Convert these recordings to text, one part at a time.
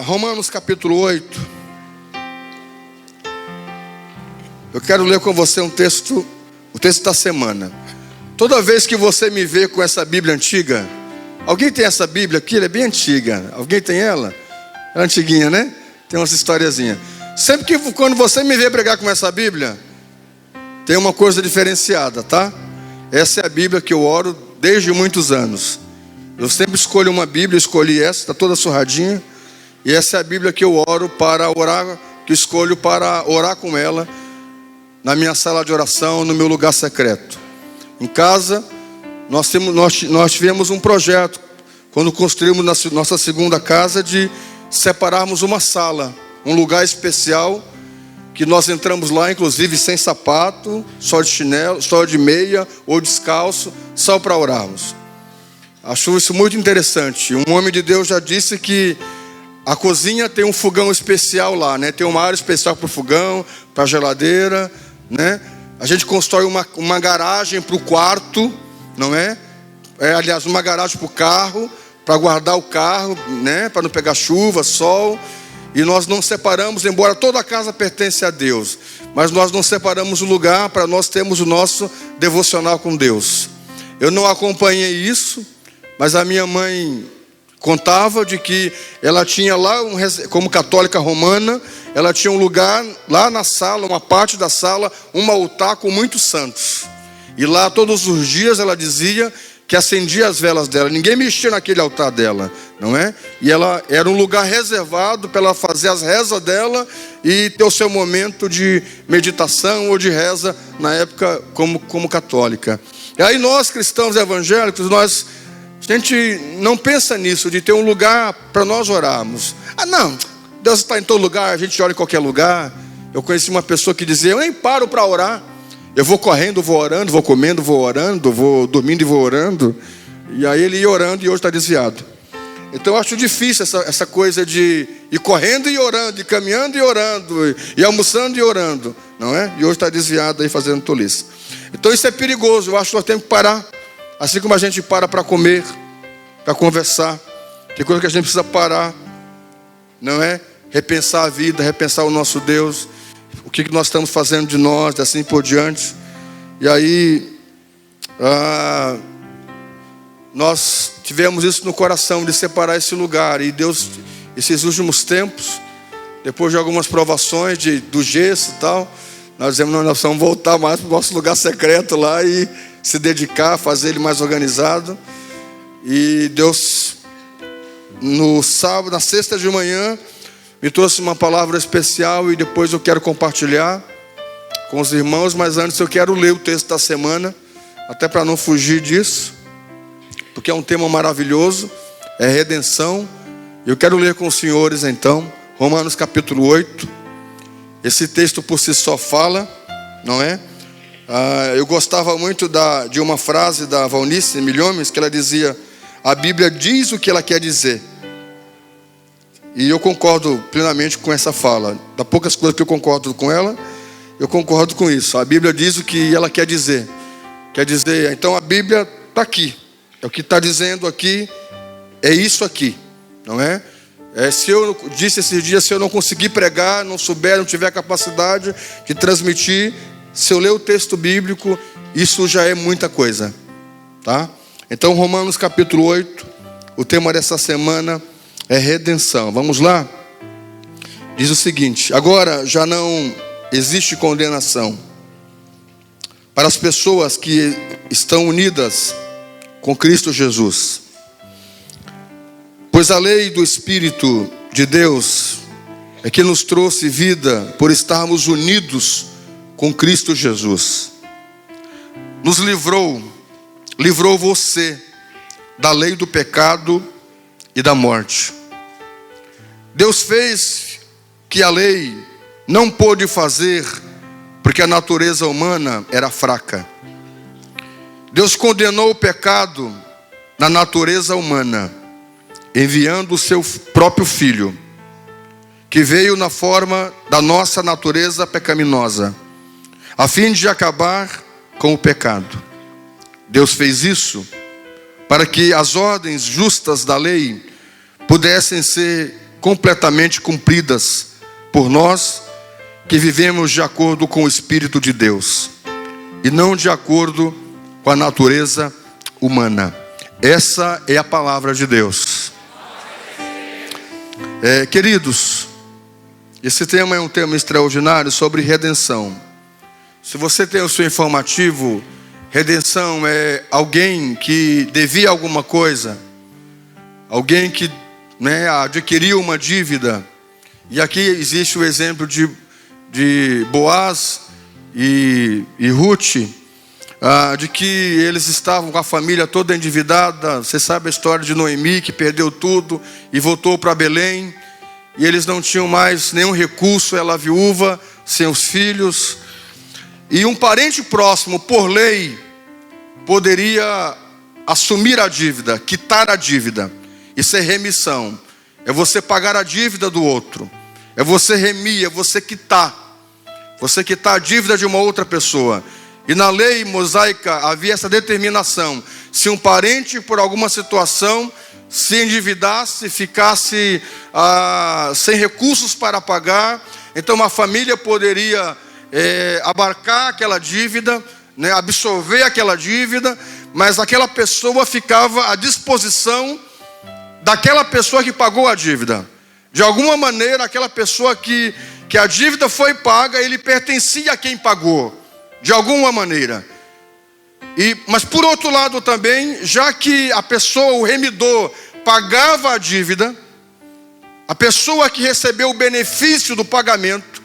Romanos capítulo 8. Eu quero ler com você o texto da semana. Toda vez que você me vê com essa Bíblia antiga, alguém tem essa Bíblia aqui? Ela é bem antiga. Alguém tem ela? É antiguinha, né? Tem umas historiazinhas. Sempre que quando você me vê pregar com essa Bíblia, tem uma coisa diferenciada, tá? Essa é a Bíblia que eu oro desde muitos anos. Eu sempre escolho uma Bíblia, escolhi essa, está toda surradinha. E essa é a Bíblia que eu oro para orar, que escolho para orar com ela na minha sala de oração, no meu lugar secreto. Em casa, nós tivemos um projeto, quando construímos nossa segunda casa, de separarmos uma sala, um lugar especial, que nós entramos lá, inclusive, sem sapato, só de chinelo, só de meia ou descalço, só para orarmos. Acho isso muito interessante. Um homem de Deus já disse que a cozinha tem um fogão especial lá, né? Tem uma área especial para o fogão, para a geladeira, né? A gente constrói uma garagem para o quarto, não é? Aliás, uma garagem para o carro, para guardar o carro, né? Para não pegar chuva, sol. E nós não separamos, embora toda a casa pertence a Deus, mas nós não separamos o lugar para nós termos o nosso devocional com Deus. Eu não acompanhei isso, mas a minha mãe contava de que ela tinha lá, como católica romana, ela tinha um lugar lá na sala, uma parte da sala, um altar com muitos santos. E lá todos os dias ela dizia que acendia as velas dela. Ninguém mexia naquele altar dela, não é? E ela era um lugar reservado para ela fazer as rezas dela e ter o seu momento de meditação ou de reza na época como católica. E aí nós, cristãos evangélicos, a gente não pensa nisso, de ter um lugar para nós orarmos. Não, Deus está em todo lugar, a gente ora em qualquer lugar. Eu conheci uma pessoa que dizia: eu nem paro para orar. Eu vou correndo, vou orando, vou comendo, vou orando, vou dormindo e vou orando. E aí ele ia orando e hoje está desviado. Então eu acho difícil essa coisa de ir correndo e orando, e caminhando e orando, e almoçando e orando, não é? E hoje está desviado aí fazendo tolice. Então isso é perigoso. Eu acho que nós temos que parar. Assim como a gente para comer, para conversar, tem coisa que a gente precisa parar, não é? Repensar a vida, repensar o nosso Deus, o que nós estamos fazendo de nós, assim por diante. E aí, nós tivemos isso no coração, de separar esse lugar. E Deus, esses últimos tempos, depois de algumas provações do gesso e tal, nós dizemos: não, nós vamos voltar mais para o nosso lugar secreto lá e se dedicar, fazer ele mais organizado. E Deus, no sábado, na sexta de manhã, me trouxe uma palavra especial e depois eu quero compartilhar com os irmãos. Mas antes eu quero ler o texto da semana, até para não fugir disso, porque é um tema maravilhoso, é redenção. Eu quero ler com os senhores então, Romanos capítulo 8. Esse texto por si só fala, não é? Eu gostava muito de uma frase da Valnice Milhomes, que ela dizia: a Bíblia diz o que ela quer dizer. E eu concordo plenamente com essa fala. Das poucas coisas que eu concordo com ela, eu concordo com isso. A Bíblia diz o que ela quer dizer. Quer dizer, então a Bíblia está aqui. É o que está dizendo aqui, é isso aqui, não é? Se eu disse esses dias, se eu não conseguir pregar, não souber, não tiver capacidade de transmitir, se eu ler o texto bíblico, isso já é muita coisa, tá? Então, Romanos capítulo 8, o tema dessa semana é redenção. Vamos lá? Diz o seguinte: agora já não existe condenação para as pessoas que estão unidas com Cristo Jesus. Pois a lei do Espírito de Deus é que nos trouxe vida por estarmos unidos com Cristo Jesus. Nos livrou você da lei do pecado e da morte. Deus fez que a lei não pôde fazer, porque a natureza humana era fraca. Deus condenou o pecado na natureza humana, enviando o seu próprio Filho, que veio na forma da nossa natureza pecaminosa, a fim de acabar com o pecado. Deus fez isso para que as ordens justas da lei pudessem ser completamente cumpridas por nós que vivemos de acordo com o Espírito de Deus e não de acordo com a natureza humana. Essa é a palavra de Deus. Queridos, esse tema é um tema extraordinário sobre redenção. Se você tem o seu informativo, redenção é alguém que devia alguma coisa, alguém que adquiriu uma dívida. E aqui existe o exemplo de Boaz e Ruth, de que eles estavam com a família toda endividada. Você sabe a história de Noemi, que perdeu tudo e voltou para Belém, e eles não tinham mais nenhum recurso, ela viúva, sem os filhos, e um parente próximo, por lei, poderia assumir a dívida, quitar a dívida. Isso é remissão, é você pagar a dívida do outro, é você remir, é você quitar a dívida de uma outra pessoa. E na lei mosaica havia essa determinação: se um parente por alguma situação se endividasse, ficasse sem recursos para pagar, então uma família poderia abarcar aquela dívida, absorver aquela dívida, mas aquela pessoa ficava à disposição daquela pessoa que pagou a dívida. De alguma maneira, aquela pessoa que a dívida foi paga, ele pertencia a quem pagou, de alguma maneira. Mas por outro lado também, já que a pessoa, o remidor, pagava a dívida, a pessoa que recebeu o benefício do pagamento,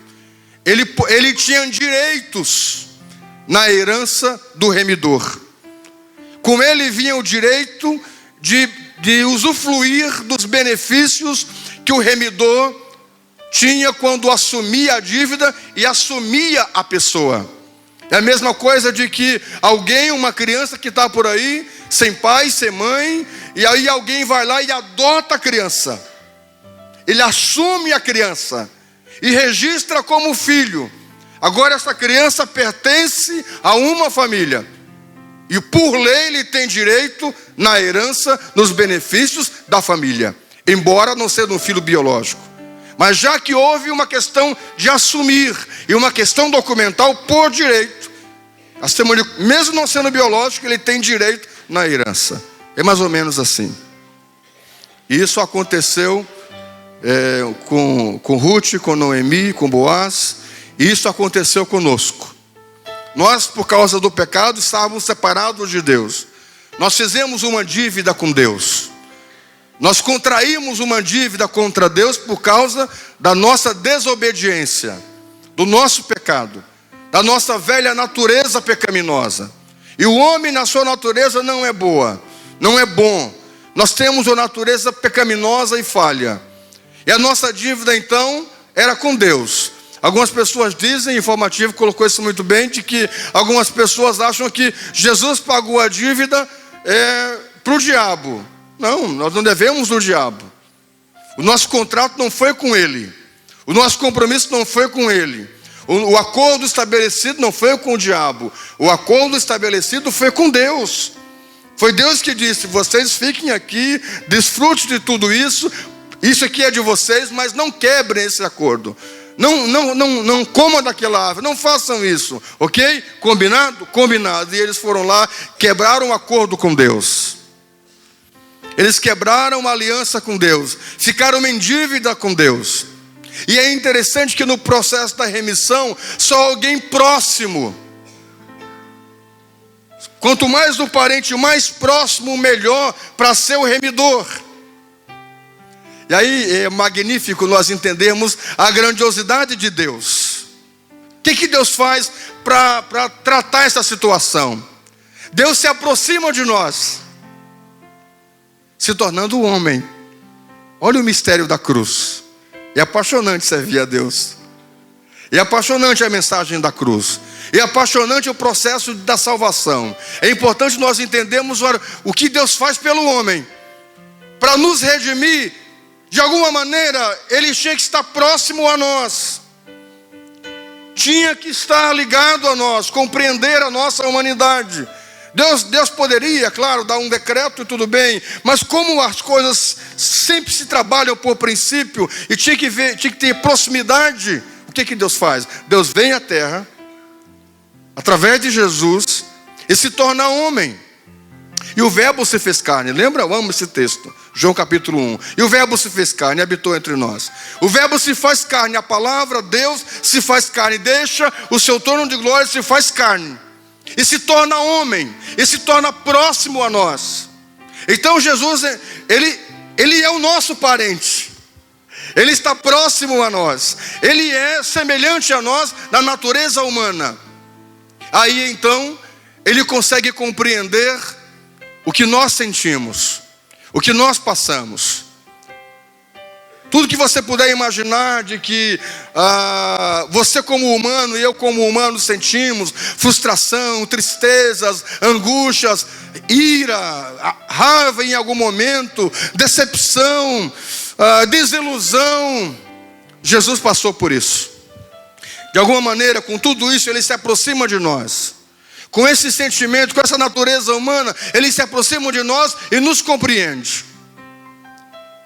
ele tinha direitos na herança do remidor. Com ele vinha o direito de usufruir dos benefícios que o remidor tinha quando assumia a dívida e assumia a pessoa. É a mesma coisa de que alguém, uma criança que está por aí, sem pai, sem mãe, e aí alguém vai lá e adota a criança. Ele assume a criança e registra como filho. Agora essa criança pertence a uma família. E por lei ele tem direito na herança, nos benefícios da família, embora não sendo um filho biológico. Mas já que houve uma questão de assumir e uma questão documental por direito, mesmo não sendo biológico, ele tem direito na herança. É mais ou menos assim. E isso aconteceu com Ruth, com Noemi, com Boaz. E isso aconteceu conosco. Nós, por causa do pecado, estávamos separados de Deus. Nós fizemos uma dívida com Deus. Nós contraímos uma dívida contra Deus por causa da nossa desobediência, do nosso pecado, da nossa velha natureza pecaminosa. E o homem na sua natureza não é boa, não é bom. Nós temos uma natureza pecaminosa e falha. E a nossa dívida então era com Deus. Algumas pessoas dizem, informativo colocou isso muito bem, de que algumas pessoas acham que Jesus pagou a dívida para o diabo. Não, nós não devemos do diabo. O nosso contrato não foi com ele. O nosso compromisso não foi com ele. O acordo estabelecido não foi com o diabo. O acordo estabelecido foi com Deus. Foi Deus que disse: vocês fiquem aqui, desfrute de tudo isso. Isso aqui é de vocês, mas não quebrem esse acordo. Não comam daquela árvore, não façam isso, ok? Combinado? Combinado. E eles foram lá, quebraram o acordo com Deus. Eles quebraram uma aliança com Deus, ficaram em dívida com Deus. E é interessante que no processo da remissão, só alguém próximo, quanto mais o parente mais próximo, melhor para ser o remidor. E aí é magnífico nós entendermos a grandiosidade de Deus. O que Deus faz para tratar essa situação? Deus se aproxima de nós, se tornando homem. Olha o mistério da cruz. É apaixonante servir a Deus. É apaixonante a mensagem da cruz. É apaixonante o processo da salvação. É importante nós entendermos o que Deus faz pelo homem. Para nos redimir, de alguma maneira, Ele tinha que estar próximo a nós. Tinha que estar ligado a nós, compreender a nossa humanidade. Deus poderia, claro, dar um decreto e tudo bem, mas como as coisas sempre se trabalham por princípio e tinha que ter proximidade, o que Deus faz? Deus vem à terra, através de Jesus, e se torna homem. E o verbo se fez carne. Lembra? Eu amo esse texto. João capítulo 1. E o verbo se fez carne e habitou entre nós. O verbo se faz carne. A palavra Deus se faz carne. Deixa o seu trono de glória, se faz carne. E se torna homem. E se torna próximo a nós. Então Jesus, ele é o nosso parente. Ele está próximo a nós. Ele é semelhante a nós na natureza humana. Aí então, ele consegue compreender o que nós sentimos, o que nós passamos. Tudo que você puder imaginar de que você como humano e eu como humano sentimos, frustração, tristezas, angústias, ira, raiva em algum momento, decepção, desilusão. Jesus passou por isso. De alguma maneira, com tudo isso, ele se aproxima de nós. Com esse sentimento, com essa natureza humana, ele se aproxima de nós e nos compreende.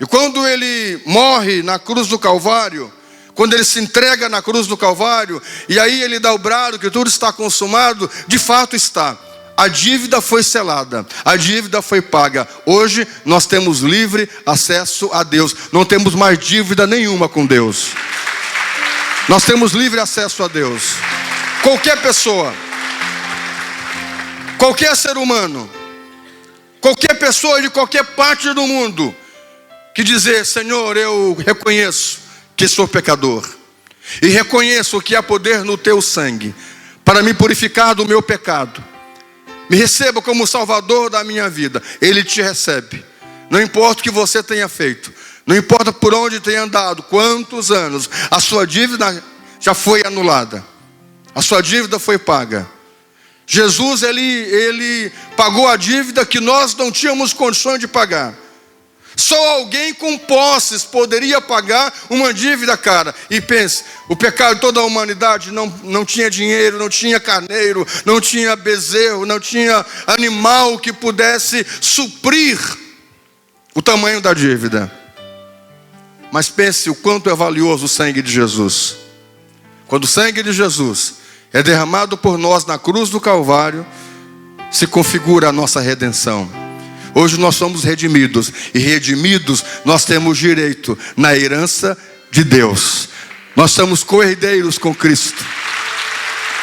E quando ele morre na cruz do Calvário, quando ele se entrega na cruz do Calvário, e aí ele dá o brado que tudo está consumado, de fato está. A dívida foi selada, a dívida foi paga. Hoje nós temos livre acesso a Deus. Não temos mais dívida nenhuma com Deus. Nós temos livre acesso a Deus. Qualquer pessoa, qualquer ser humano, qualquer pessoa de qualquer parte do mundo, que dizer: Senhor, eu reconheço que sou pecador, e reconheço que há poder no teu sangue, para me purificar do meu pecado, me receba como Salvador da minha vida. Ele te recebe, não importa o que você tenha feito, não importa por onde tenha andado, quantos anos, a sua dívida já foi anulada, a sua dívida foi paga. Jesus, ele pagou a dívida que nós não tínhamos condições de pagar. Só alguém com posses poderia pagar uma dívida, cara. E pense, o pecado de toda a humanidade não tinha dinheiro, não tinha carneiro, não tinha bezerro, não tinha animal que pudesse suprir o tamanho da dívida. Mas pense o quanto é valioso o sangue de Jesus. Quando o sangue de Jesus é derramado por nós na cruz do Calvário, se configura a nossa redenção. Hoje nós somos redimidos, e redimidos nós temos direito na herança de Deus. Nós somos co-herdeiros com Cristo.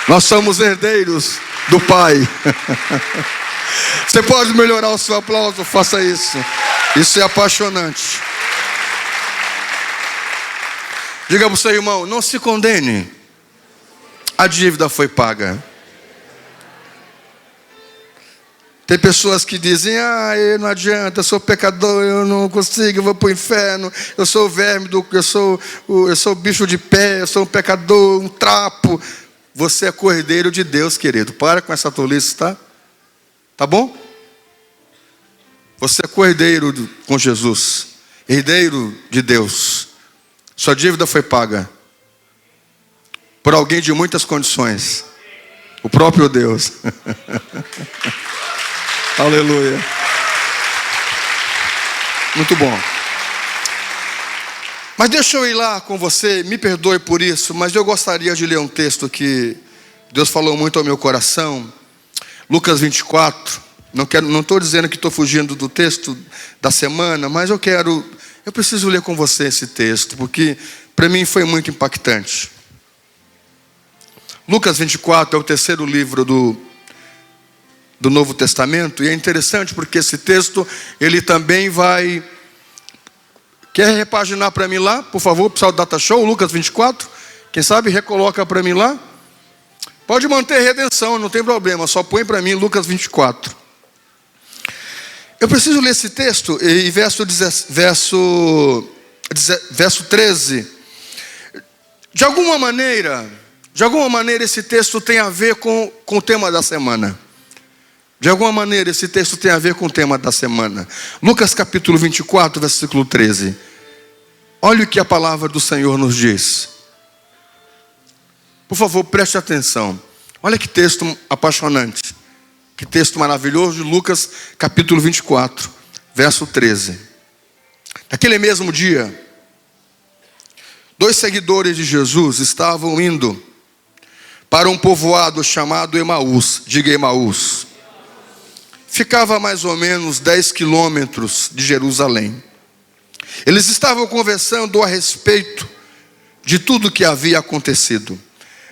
Nós somos herdeiros do Pai. Você pode melhorar o seu aplauso? Faça isso. Isso é apaixonante. Diga para o seu irmão: não se condene. A dívida foi paga. Tem pessoas que dizem: não adianta, eu sou pecador, eu não consigo, eu vou para o inferno, eu sou o verme, eu sou o bicho de pé, eu sou um pecador, um trapo. Você é cordeiro de Deus, querido. Para com essa tolice, tá? Tá bom? Você é cordeiro com Jesus, herdeiro de Deus. Sua dívida foi paga por alguém de muitas condições, o próprio Deus. Aleluia. Muito bom. Mas deixa eu ir lá com você, me perdoe por isso, mas eu gostaria de ler um texto que Deus falou muito ao meu coração. Lucas 24. Não estou dizendo que estou fugindo do texto da semana, mas eu preciso ler com você esse texto, porque para mim foi muito impactante. Lucas 24 é o terceiro livro do Novo Testamento, e é interessante porque esse texto, ele também vai... Quer repaginar para mim lá, por favor, pessoal do Data Show, Lucas 24? Quem sabe recoloca para mim lá? Pode manter redenção, não tem problema, só põe para mim Lucas 24. Eu preciso ler esse texto, e verso 13. De alguma maneira esse texto tem a ver com o tema da semana. De alguma maneira esse texto tem a ver com o tema da semana. Lucas capítulo 24, versículo 13. Olha o que a palavra do Senhor nos diz. Por favor, preste atenção. Olha que texto apaixonante. Que texto maravilhoso de Lucas, capítulo 24, verso 13. Naquele mesmo dia, 2 seguidores de Jesus estavam indo para um povoado chamado Emaús. Diga Emaús. Ficava a mais ou menos 10 quilômetros de Jerusalém. Eles estavam conversando a respeito de tudo que havia acontecido.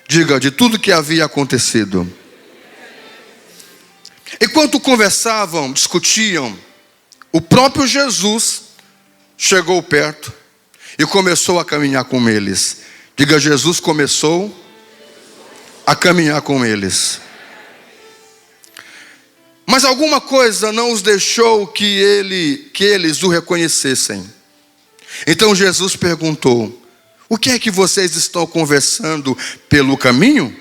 Diga, de tudo que havia acontecido. Enquanto conversavam, discutiam, o próprio Jesus chegou perto e começou a caminhar com eles. Diga, Jesus começou a caminhar com eles. Mas alguma coisa não os deixou que eles o reconhecessem. Então Jesus perguntou: o que é que vocês estão conversando pelo caminho?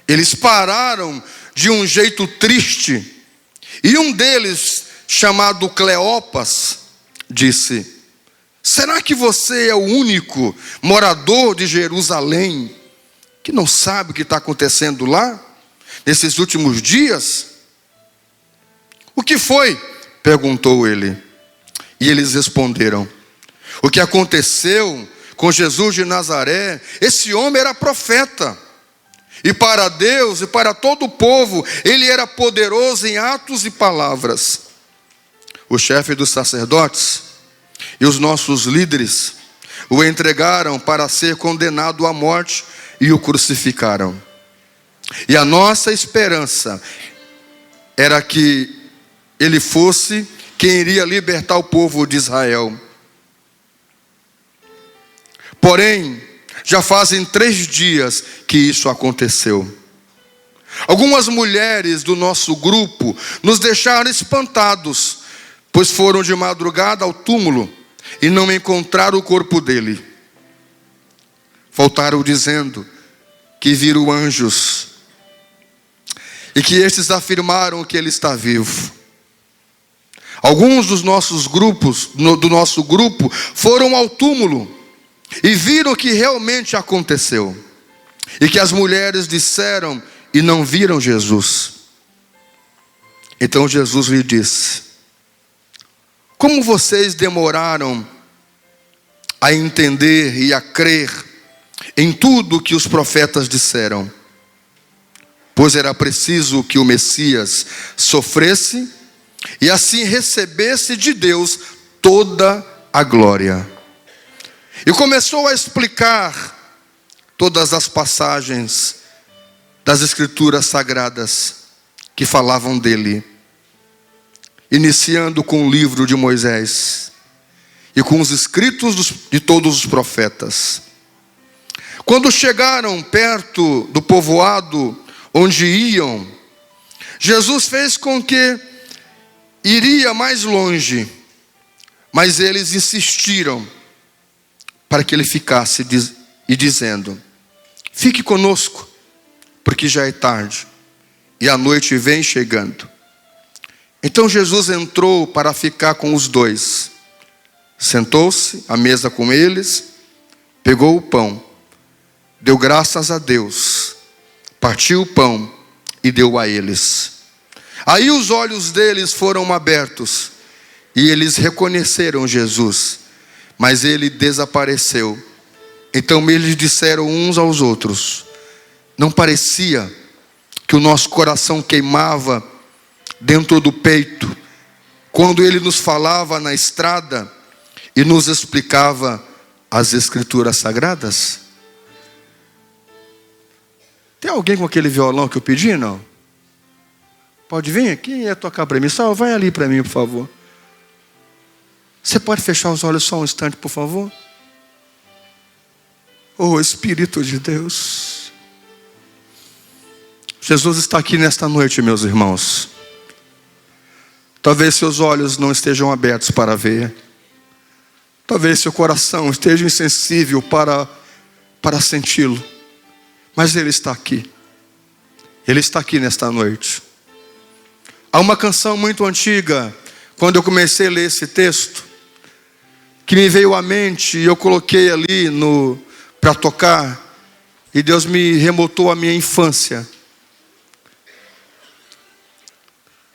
Eles pararam de um jeito triste, e um deles, chamado Cleopas, disse: será que você é o único morador de Jerusalém que não sabe o que está acontecendo lá, nesses últimos dias? O que foi? Perguntou ele. E eles responderam: o que aconteceu com Jesus de Nazaré, esse homem era profeta, e para Deus e para todo o povo, ele era poderoso em atos e palavras. O chefe dos sacerdotes e os nossos líderes o entregaram para ser condenado à morte e o crucificaram. E a nossa esperança era que ele fosse quem iria libertar o povo de Israel. Porém, já fazem 3 dias que isso aconteceu. Algumas mulheres do nosso grupo nos deixaram espantados, pois foram de madrugada ao túmulo e não encontraram o corpo dele. Voltaram dizendo que viram anjos e que estes afirmaram que ele está vivo. Alguns do nosso grupo foram ao túmulo e viram o que realmente aconteceu, e que as mulheres disseram e não viram Jesus. Então Jesus lhe disse: como vocês demoraram a entender e a crer em tudo que os profetas disseram? Pois era preciso que o Messias sofresse e assim recebesse de Deus toda a glória. E começou a explicar todas as passagens das Escrituras Sagradas que falavam dele, iniciando com o livro de Moisés e com os escritos de todos os profetas. Quando chegaram perto do povoado onde iam, Jesus fez com que iria mais longe, mas eles insistiram para que ele ficasse, e dizendo: fique conosco, porque já é tarde e a noite vem chegando. Então Jesus entrou para ficar com os dois, sentou-se à mesa com eles, pegou o pão, deu graças a Deus, partiu o pão e deu a eles. Aí os olhos deles foram abertos e eles reconheceram Jesus, mas ele desapareceu. Então eles disseram uns aos outros: não parecia que o nosso coração queimava dentro do peito quando ele nos falava na estrada e nos explicava as Escrituras Sagradas? Tem alguém com aquele violão que eu pedi, não? Pode vir aqui e tocar para mim. Só vai ali para mim, por favor. Você pode fechar os olhos só um instante, por favor? Oh, Espírito de Deus. Jesus está aqui nesta noite, meus irmãos. Talvez seus olhos não estejam abertos para ver. Talvez seu coração esteja insensível para senti-lo. Mas Ele está aqui. Ele está aqui nesta noite. Há uma canção muito antiga, quando eu comecei a ler esse texto, que me veio à mente e eu coloquei ali para tocar, e Deus me remontou à minha infância.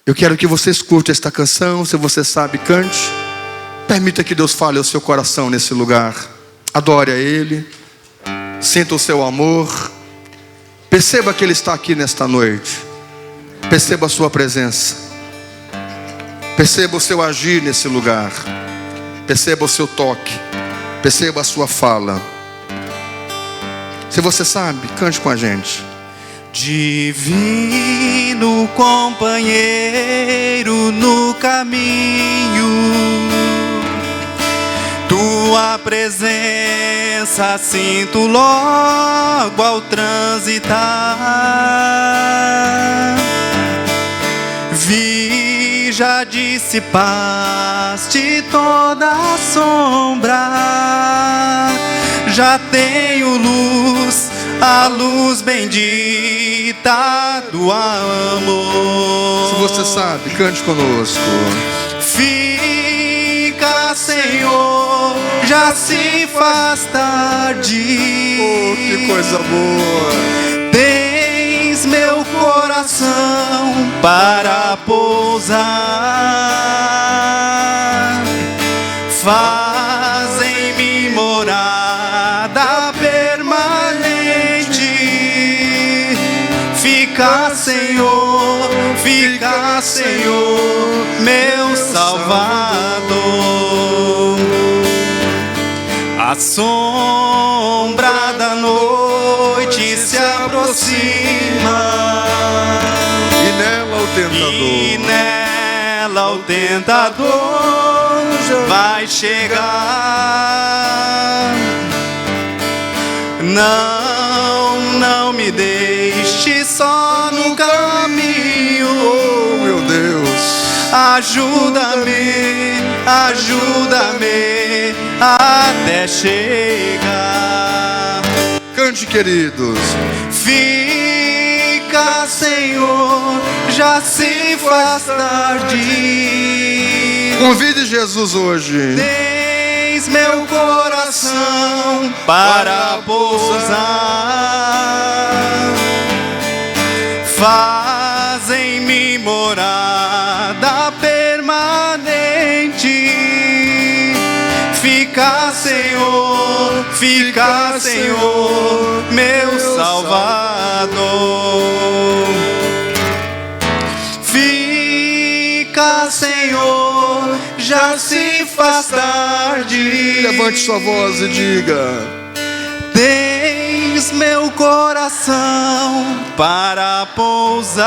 Eu quero que você escute esta canção. Se você sabe, cante. Permita que Deus fale ao seu coração nesse lugar. Adore a Ele. Sinta o seu amor. Perceba que Ele está aqui nesta noite. Perceba a sua presença. Perceba o seu agir nesse lugar. Perceba o seu toque. Perceba a sua fala. Se você sabe, cante com a gente. Divino companheiro no caminho, tua presença sinto logo ao transitar. Vi, já dissipaste toda a sombra, já tenho luz, a luz bendita do amor. Se você sabe, cante conosco. Fica, Senhor, já se faz tarde. Oh, que coisa boa. Tens meu coração para pousar. Faz em mim morada permanente. Fica, Senhor, meu Salvador. A sombra da noite se aproxima, e nela o tentador vai chegar. Não me deixe só no caminho. Oh, meu Deus. Ajuda-me até chegar. Cante, queridos. Fica, Senhor, já se faz tarde. Convide Jesus hoje. Tens meu coração para pousar. Faz em mim morada permanente. Fica, Senhor, meu Salvador. Fica, Senhor, já se faz tarde. Levante sua voz e diga: tens meu coração para pousar.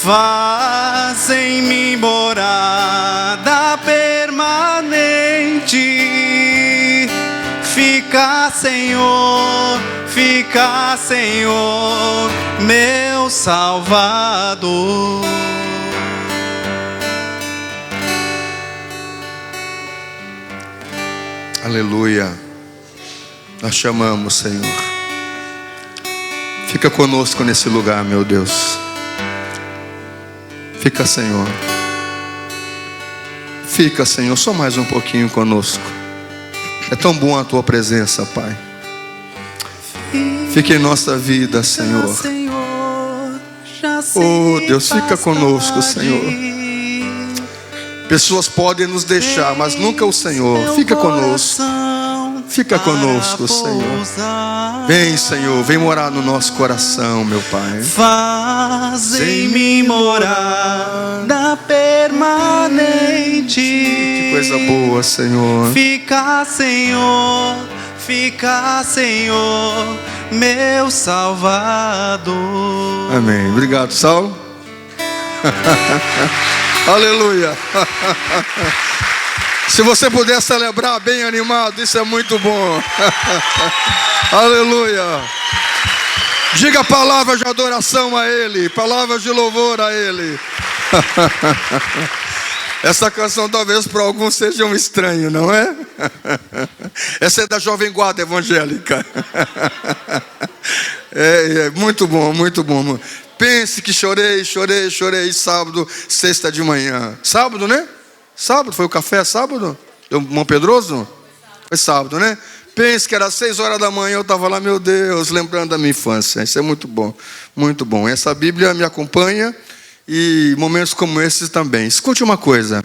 Faz em mim morada permanente. Fica, Senhor, meu Salvador. Aleluia. Nós chamamos, Senhor. Fica conosco nesse lugar, meu Deus. Fica, Senhor. Fica, Senhor, só mais um pouquinho conosco. É tão bom a Tua presença, Pai. Fica em nossa vida, Senhor. Oh, Deus, fica conosco, Senhor. Pessoas podem nos deixar, mas nunca o Senhor. Fica conosco. Fica conosco, Senhor. Vem, Senhor, vem morar no nosso coração, meu Pai. Faz em mim morada permanente. Que coisa boa, Senhor. Fica, Senhor, meu Salvador. Amém. Obrigado, Saulo. Aleluia. Se você puder celebrar bem animado, isso é muito bom. Aleluia. Diga palavras de adoração a Ele, palavras de louvor a Ele. Essa canção talvez para alguns seja um estranho, não é? Essa é da Jovem Guarda Evangélica. É muito bom, muito bom. Pense que chorei sábado, sexta de manhã. Sábado, né? Sábado, foi o café sábado? Mão Pedroso? Foi sábado, né? Pense que era 6 horas da manhã, eu estava lá, meu Deus, lembrando da minha infância. Isso é muito bom, muito bom. Essa Bíblia me acompanha e momentos como esses também. Escute uma coisa.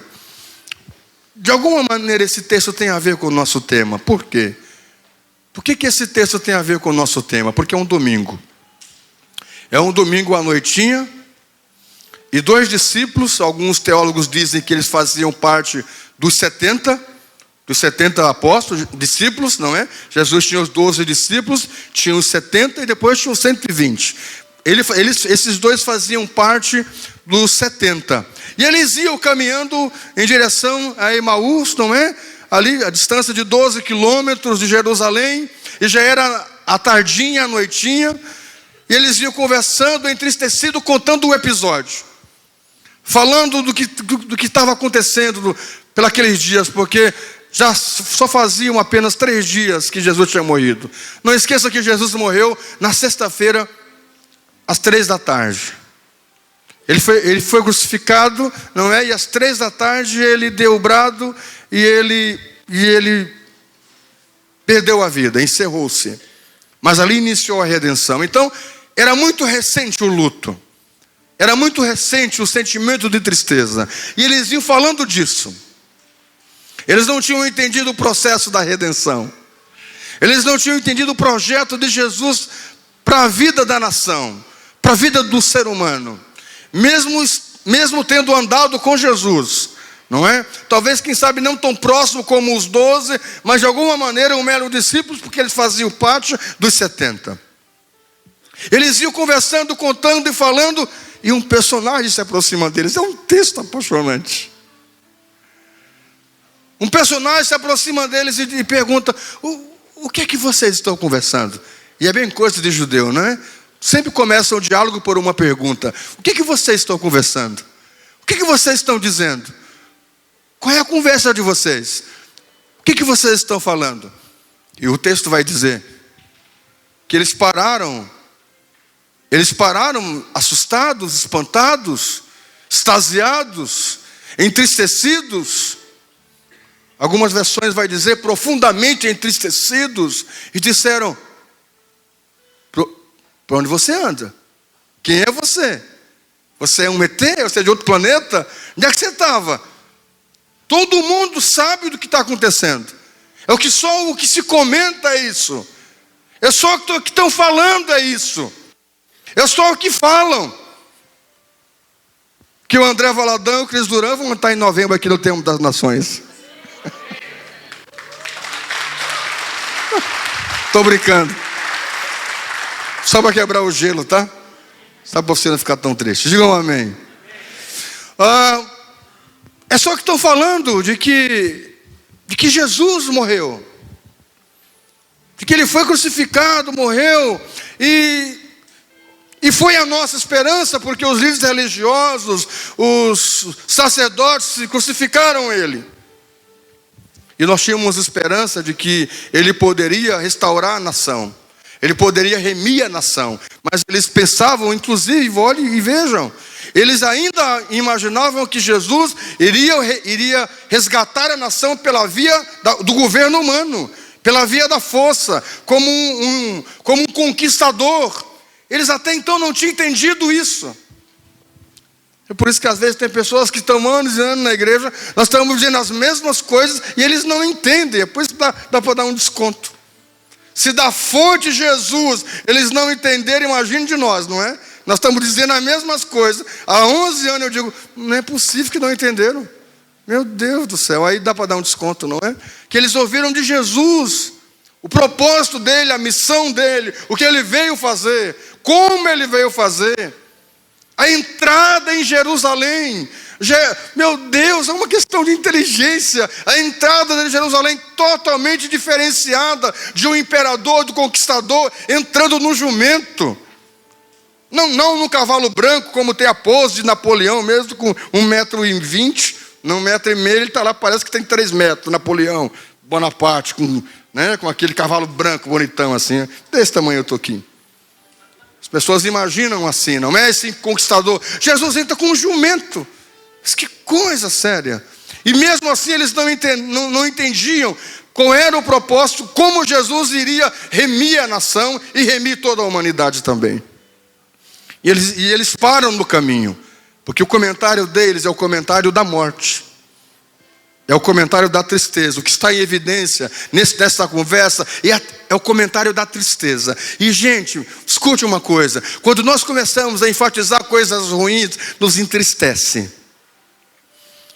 De alguma maneira esse texto tem a ver com o nosso tema. Por quê? Por que esse texto tem a ver com o nosso tema? Porque é um domingo. É um domingo à noitinha. E 2 discípulos, alguns teólogos dizem que eles faziam parte dos 70 apóstolos, discípulos, não é? Jesus tinha os 12 discípulos, tinha os 70 e depois tinha os 120. Esses 2 faziam parte dos 70. E eles iam caminhando em direção a Emaús, não é? Ali, a distância de 12 quilômetros de Jerusalém, e já era a tardinha, a noitinha, e eles iam conversando, entristecidos, contando o episódio. Falando do que estava acontecendo pelos dias, porque já só faziam apenas 3 dias que Jesus tinha morrido. Não esqueça que Jesus morreu na sexta-feira, às 3 da tarde. Ele foi crucificado, não é? E às 3 da tarde ele deu o brado e ele perdeu a vida, encerrou-se. Mas ali iniciou a redenção. Então, era muito recente o luto. Era muito recente o sentimento de tristeza. E eles iam falando disso. Eles não tinham entendido o processo da redenção. Eles não tinham entendido o projeto de Jesus para a vida da nação, para a vida do ser humano. Mesmo tendo andado com Jesus, não é? Talvez, quem sabe, não tão próximo como os 12, mas de alguma maneira um mero discípulos, porque eles faziam parte dos 70. Eles iam conversando, contando e falando, e um personagem se aproxima deles. É um texto apaixonante. Um personagem se aproxima deles e pergunta: o que é que vocês estão conversando? E é bem coisa de judeu, não é? Sempre começa o diálogo por uma pergunta: o que é que vocês estão conversando? O que é que vocês estão dizendo? Qual é a conversa de vocês? O que é que vocês estão falando? E o texto vai dizer que eles pararam assustados, espantados, extasiados, entristecidos. Algumas versões vai dizer profundamente entristecidos, e disseram: para onde você anda? Quem é você? Você é um ET? Você é de outro planeta? Onde é que você estava? Todo mundo sabe do que está acontecendo. Só o que se comenta é isso. É só o que estão falando é isso. É só o que falam. Que o André Valadão e o Cris Duran vão estar em novembro aqui no Templo das Nações. Estou brincando. Só para quebrar o gelo, tá? Só para você não ficar tão triste. Digam amém. É só que estão falando de que Jesus morreu. De que ele foi crucificado, morreu. E foi a nossa esperança, porque os líderes religiosos, os sacerdotes crucificaram ele. E nós tínhamos esperança de que ele poderia restaurar a nação. Ele poderia remir a nação. Mas eles pensavam, inclusive, olhem e vejam, eles ainda imaginavam que Jesus iria resgatar a nação pela via do governo humano, pela via da força, como um conquistador. Eles até então não tinham entendido isso. É por isso que às vezes tem pessoas que estão anos e anos na igreja, nós estamos dizendo as mesmas coisas e eles não entendem. É por isso que dá para dar um desconto. Se da fonte Jesus eles não entenderem, imagine de nós, não é? Nós estamos dizendo as mesmas coisas. Há 11 anos eu digo: não é possível que não entenderam. Meu Deus do céu, aí dá para dar um desconto, não é? Que eles ouviram de Jesus, o propósito dele, a missão dele, o que ele veio fazer, como ele veio fazer. A entrada em Jerusalém, meu Deus, é uma questão de inteligência. A entrada de Jerusalém totalmente diferenciada de um imperador, do conquistador, entrando no jumento. Não no cavalo branco, como tem a pose de Napoleão, mesmo com 1,20 m, não 1,5 m, ele está lá, parece que tem 3 metros, Napoleão Bonaparte, com aquele cavalo branco bonitão assim, desse tamanho eu estou aqui. As pessoas imaginam assim, não é esse conquistador. Jesus entra com um jumento. Mas que coisa séria. E mesmo assim eles não entendiam qual era o propósito, como Jesus iria remir a nação e remir toda a humanidade também. E eles param no caminho, porque o comentário deles é o comentário da morte, é o comentário da tristeza. O que está em evidência nessa conversa é o comentário da tristeza. E gente, escute uma coisa: quando nós começamos a enfatizar coisas ruins, nos entristece.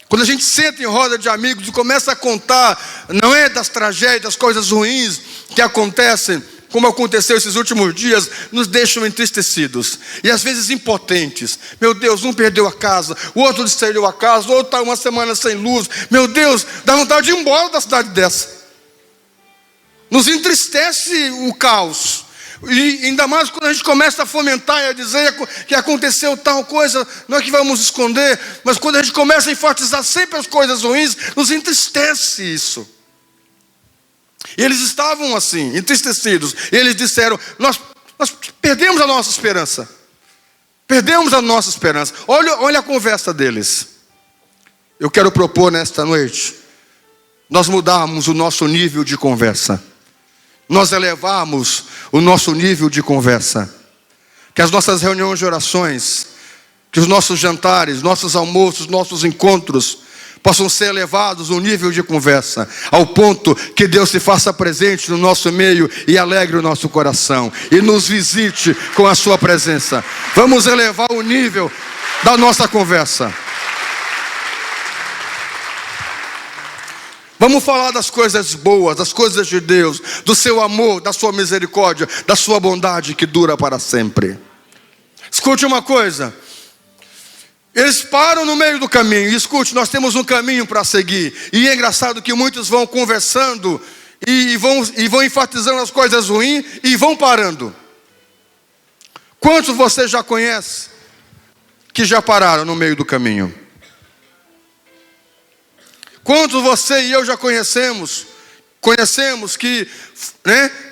Quando a gente senta em roda de amigos e começa a contar, não é das tragédias, das coisas ruins que acontecem, como aconteceu esses últimos dias, nos deixam entristecidos e às vezes impotentes. Meu Deus, um perdeu a casa, o outro destruiu a casa, o outro está uma semana sem luz. Meu Deus, dá vontade de ir embora da cidade dessa. Nos entristece o caos. E ainda mais quando a gente começa a fomentar e a dizer que aconteceu tal coisa, não é que vamos esconder, mas quando a gente começa a enfatizar sempre as coisas ruins, nos entristece isso. E eles estavam assim, entristecidos. E eles disseram: nós perdemos a nossa esperança. Perdemos a nossa esperança. Olha a conversa deles. Eu quero propor nesta noite nós mudarmos o nosso nível de conversa. Nós elevarmos o nosso nível de conversa. Que as nossas reuniões de orações, que os nossos jantares, nossos almoços, nossos encontros possam ser elevados no nível de conversa, ao ponto que Deus se faça presente no nosso meio e alegre o nosso coração e nos visite com a sua presença. Vamos elevar o nível da nossa conversa. Vamos falar das coisas boas, das coisas de Deus, do seu amor, da sua misericórdia, da sua bondade que dura para sempre. Escute uma coisa: eles param no meio do caminho. E escute, nós temos um caminho para seguir. E é engraçado que muitos vão conversando e vão enfatizando as coisas ruins e vão parando. Quantos você já conhece que já pararam no meio do caminho? Quantos você e eu já conhecemos que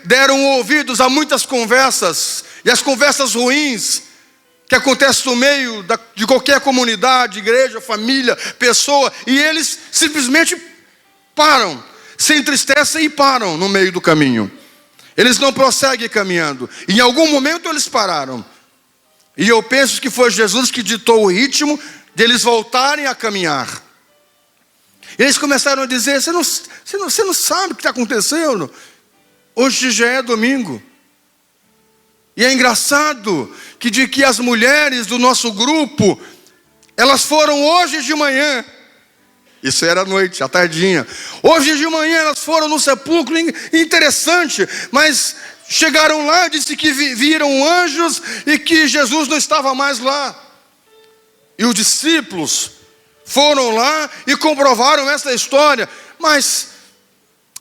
deram ouvidos a muitas conversas, e as conversas ruins que acontecem no meio de qualquer comunidade, igreja, família, pessoa, e eles simplesmente param, se entristecem e param no meio do caminho. Eles não prosseguem caminhando. Em algum momento eles pararam. E eu penso que foi Jesus que ditou o ritmo deles voltarem a caminhar. Eles começaram a dizer: você não sabe o que está acontecendo. Hoje já é domingo. E é engraçado que as mulheres do nosso grupo, elas foram hoje de manhã. Isso era à noite, à tardinha. Hoje de manhã elas foram no sepulcro. Interessante, mas chegaram lá, disse que viram anjos e que Jesus não estava mais lá. E os discípulos foram lá e comprovaram essa história, mas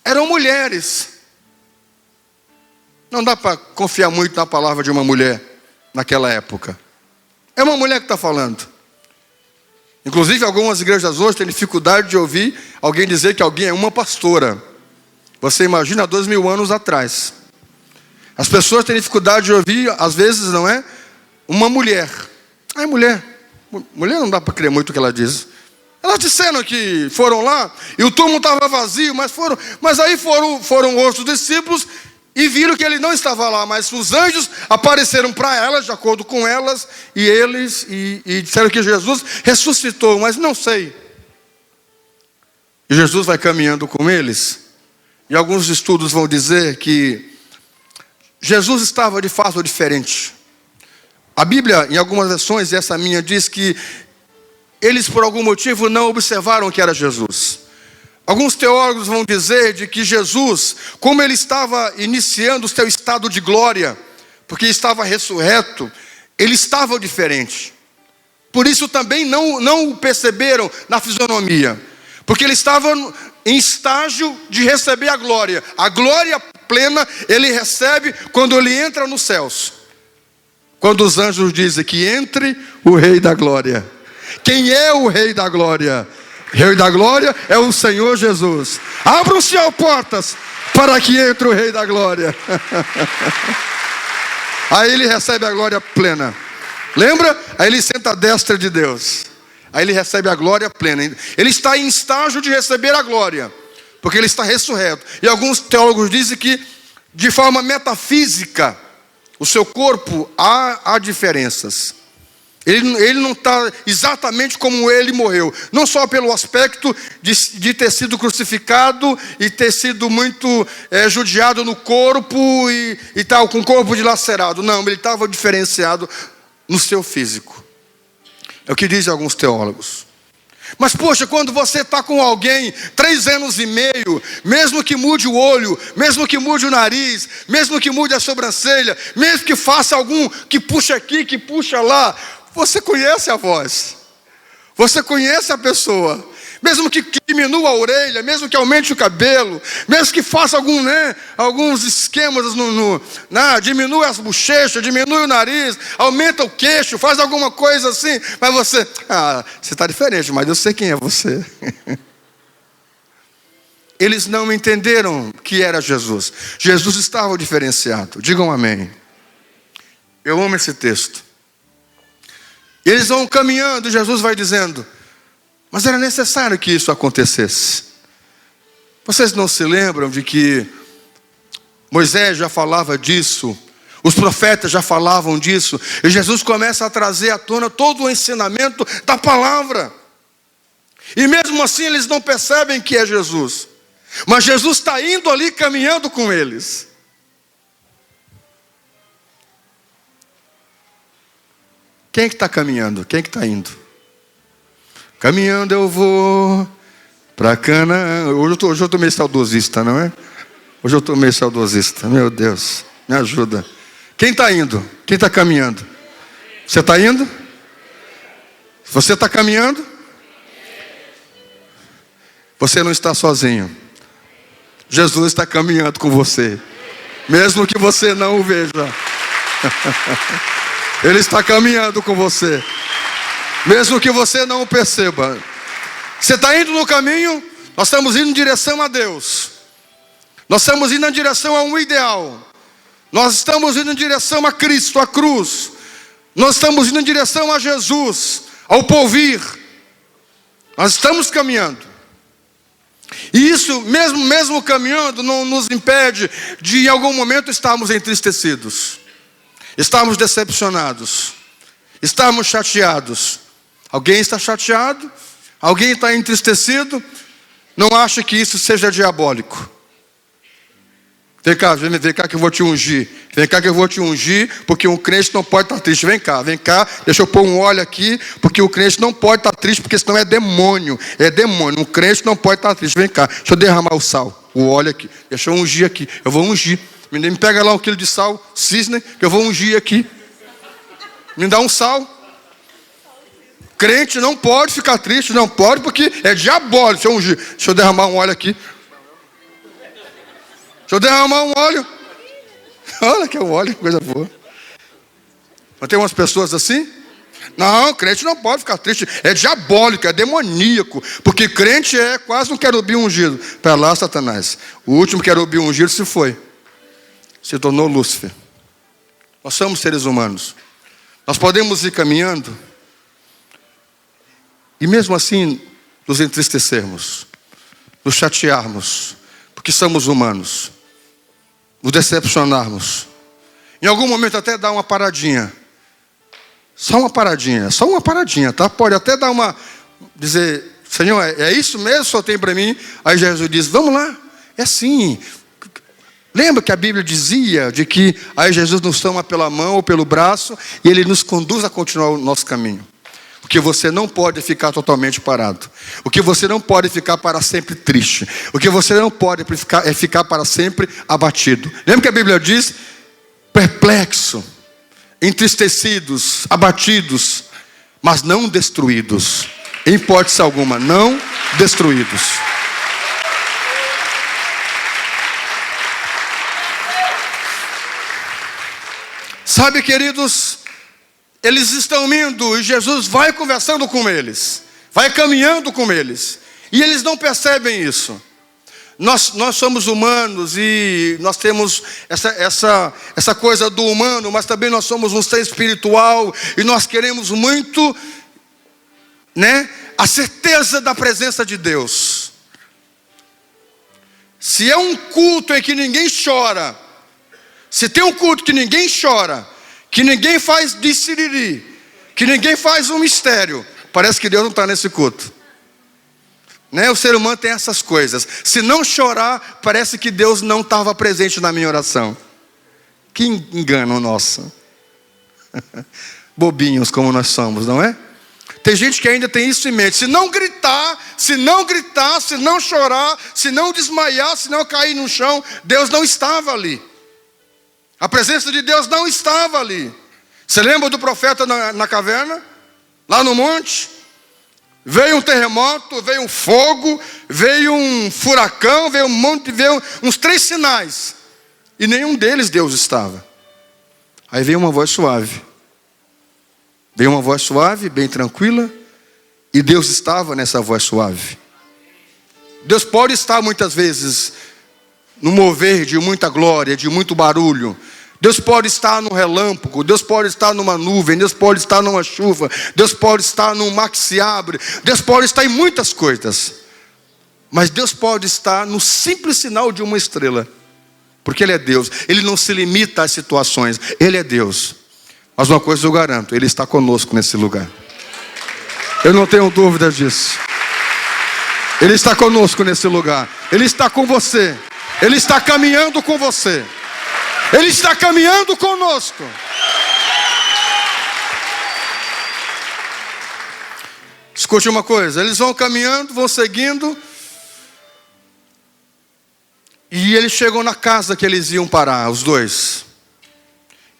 eram mulheres. Não dá para confiar muito na palavra de uma mulher naquela época. É uma mulher que está falando. Inclusive algumas igrejas hoje têm dificuldade de ouvir alguém dizer que alguém é uma pastora. Você imagina há 2000 anos atrás. As pessoas têm dificuldade de ouvir, às vezes, não é? Uma mulher. É mulher. Mulher não dá para crer muito o que ela diz. Elas disseram que foram lá e o túmulo estava vazio, mas aí foram outros discípulos e viram que ele não estava lá, mas os anjos apareceram para elas, de acordo com elas, e disseram que Jesus ressuscitou, mas não sei. E Jesus vai caminhando com eles, e alguns estudos vão dizer que Jesus estava de fato diferente. A Bíblia, em algumas versões, e essa minha, diz que eles por algum motivo não observaram que era Jesus. Alguns teólogos vão dizer de que Jesus, como ele estava iniciando o seu estado de glória, porque estava ressurreto, ele estava diferente. Por isso também não o perceberam na fisionomia, porque ele estava em estágio de receber a glória. A glória plena ele recebe quando ele entra nos céus. Quando os anjos dizem que entre o Rei da Glória. Quem é o Rei da Glória? O Rei da Glória é o Senhor Jesus. Abram-se as portas para que entre o Rei da Glória. Aí ele recebe a glória plena. Lembra? Aí ele senta à destra de Deus. Aí ele recebe a glória plena. Ele está em estágio de receber a glória. porque ele está ressurreto. E alguns teólogos dizem que, de forma metafísica, o seu corpo há diferenças. Ele não está exatamente como ele morreu. Não só pelo aspecto de ter sido crucificado e ter sido muito judiado no corpo e tal, com o corpo dilacerado. Não, ele estava diferenciado no seu físico. É o que dizem alguns teólogos. Mas poxa, quando você está com alguém 3 anos e meio, mesmo que mude o olho, mesmo que mude o nariz, mesmo que mude a sobrancelha, mesmo que faça algum que puxa aqui, que puxa lá, você conhece a voz, você conhece a pessoa. Mesmo que diminua a orelha, mesmo que aumente o cabelo, mesmo que faça alguns esquemas, diminui as bochechas, diminui o nariz, aumenta o queixo, faz alguma coisa assim, mas você está diferente, mas eu sei quem é você. Eles não entenderam que era Jesus. Jesus estava diferenciado. Digam amém. Eu amo esse texto. Eles vão caminhando e Jesus vai dizendo: mas era necessário que isso acontecesse. Vocês não se lembram de que Moisés já falava disso, os profetas já falavam disso, e Jesus começa a trazer à tona todo o ensinamento da palavra. E mesmo assim eles não percebem que é Jesus. Mas Jesus está indo ali caminhando com eles. Quem é que está caminhando? Quem é que está indo? Caminhando eu vou para Canaã. Hoje eu estou meio saudosista, não é? Hoje eu estou meio saudosista. Meu Deus, me ajuda. Quem está indo? Quem está caminhando? Você está indo? Você está caminhando? Você não está sozinho. Jesus está caminhando com você. Mesmo que você não o veja. Ele está caminhando com você. Mesmo que você não o perceba. Você está indo no caminho, nós estamos indo em direção a Deus. Nós estamos indo em direção a um ideal. Nós estamos indo em direção a Cristo, a cruz. Nós estamos indo em direção a Jesus, ao porvir. Nós estamos caminhando. E isso, mesmo caminhando, não nos impede de em algum momento estarmos entristecidos. Estarmos decepcionados. Estarmos chateados. Alguém está chateado? Alguém está entristecido? Não acha que isso seja diabólico. Vem cá que eu vou te ungir. Vem cá que eu vou te ungir, porque um crente não pode estar triste. Vem cá, deixa eu pôr um óleo aqui, porque o crente não pode estar triste, porque senão é demônio. É demônio, um crente não pode estar triste. Vem cá, deixa eu derramar o sal, o óleo aqui. Deixa eu ungir aqui, eu vou ungir. Me pega lá 1 quilo de sal, cisne, que eu vou ungir aqui. Me dá um sal. Crente não pode ficar triste, não pode, porque é diabólico. Deixa eu ungir, deixa eu derramar um óleo aqui. Deixa eu derramar um óleo. Olha que óleo, que coisa boa. Mas tem umas pessoas assim? Não, crente não pode ficar triste. É diabólico, é demoníaco. Porque crente é quase um querubim ungido. Para lá, Satanás. O último querubim ungido se foi. Se tornou Lúcifer. Nós somos seres humanos. Nós podemos ir caminhando e mesmo assim nos entristecermos, nos chatearmos, porque somos humanos, nos decepcionarmos, em algum momento até dar uma paradinha, só uma paradinha, tá? Pode até dar dizer, Senhor, é isso mesmo que o Senhor tem para mim? Aí Jesus diz, vamos lá, é sim. Lembra que a Bíblia dizia de que aí Jesus nos toma pela mão ou pelo braço e Ele nos conduz a continuar o nosso caminho. Porque você não pode ficar totalmente parado. O que você não pode ficar para sempre triste. O que você não pode ficar para sempre abatido. Lembra que a Bíblia diz? Perplexo, entristecidos, abatidos, mas não destruídos. Em hipótese alguma, não destruídos. Sabe, queridos, eles estão indo e Jesus vai conversando com eles, vai caminhando com eles, e eles não percebem isso. Nós somos humanos e nós temos essa coisa do humano, mas também nós somos um ser espiritual e nós queremos muito, a certeza da presença de Deus. Se é um culto em que ninguém chora, se tem um culto que ninguém chora, que ninguém faz de siriri, que ninguém faz um mistério, parece que Deus não está nesse culto. Né? O ser humano tem essas coisas. Se não chorar, parece que Deus não estava presente na minha oração. Que engano nosso. Bobinhos como nós somos, não é? Tem gente que ainda tem isso em mente. Se não gritar, se não chorar, se não desmaiar, se não cair no chão, Deus não estava ali. A presença de Deus não estava ali. Você lembra do profeta na caverna? Lá no monte? Veio um terremoto, veio um fogo, veio um furacão, veio uns 3 sinais. E nenhum deles Deus estava. Aí veio uma voz suave. Veio uma voz suave, bem tranquila. E Deus estava nessa voz suave. Deus pode estar muitas vezes no mover de muita glória, de muito barulho. Deus pode estar no relâmpago, Deus pode estar numa nuvem, Deus pode estar numa chuva, Deus pode estar num mar que se abre, Deus pode estar em muitas coisas. Mas Deus pode estar no simples sinal de uma estrela. Porque Ele é Deus, Ele não se limita às situações, Ele é Deus. Mas uma coisa eu garanto, Ele está conosco nesse lugar. Eu não tenho dúvida disso. Ele está conosco nesse lugar. Ele está com você. Ele está caminhando com você. Ele está caminhando conosco. Escute uma coisa, eles vão caminhando, vão seguindo. E eles chegam na casa que eles iam parar, os dois.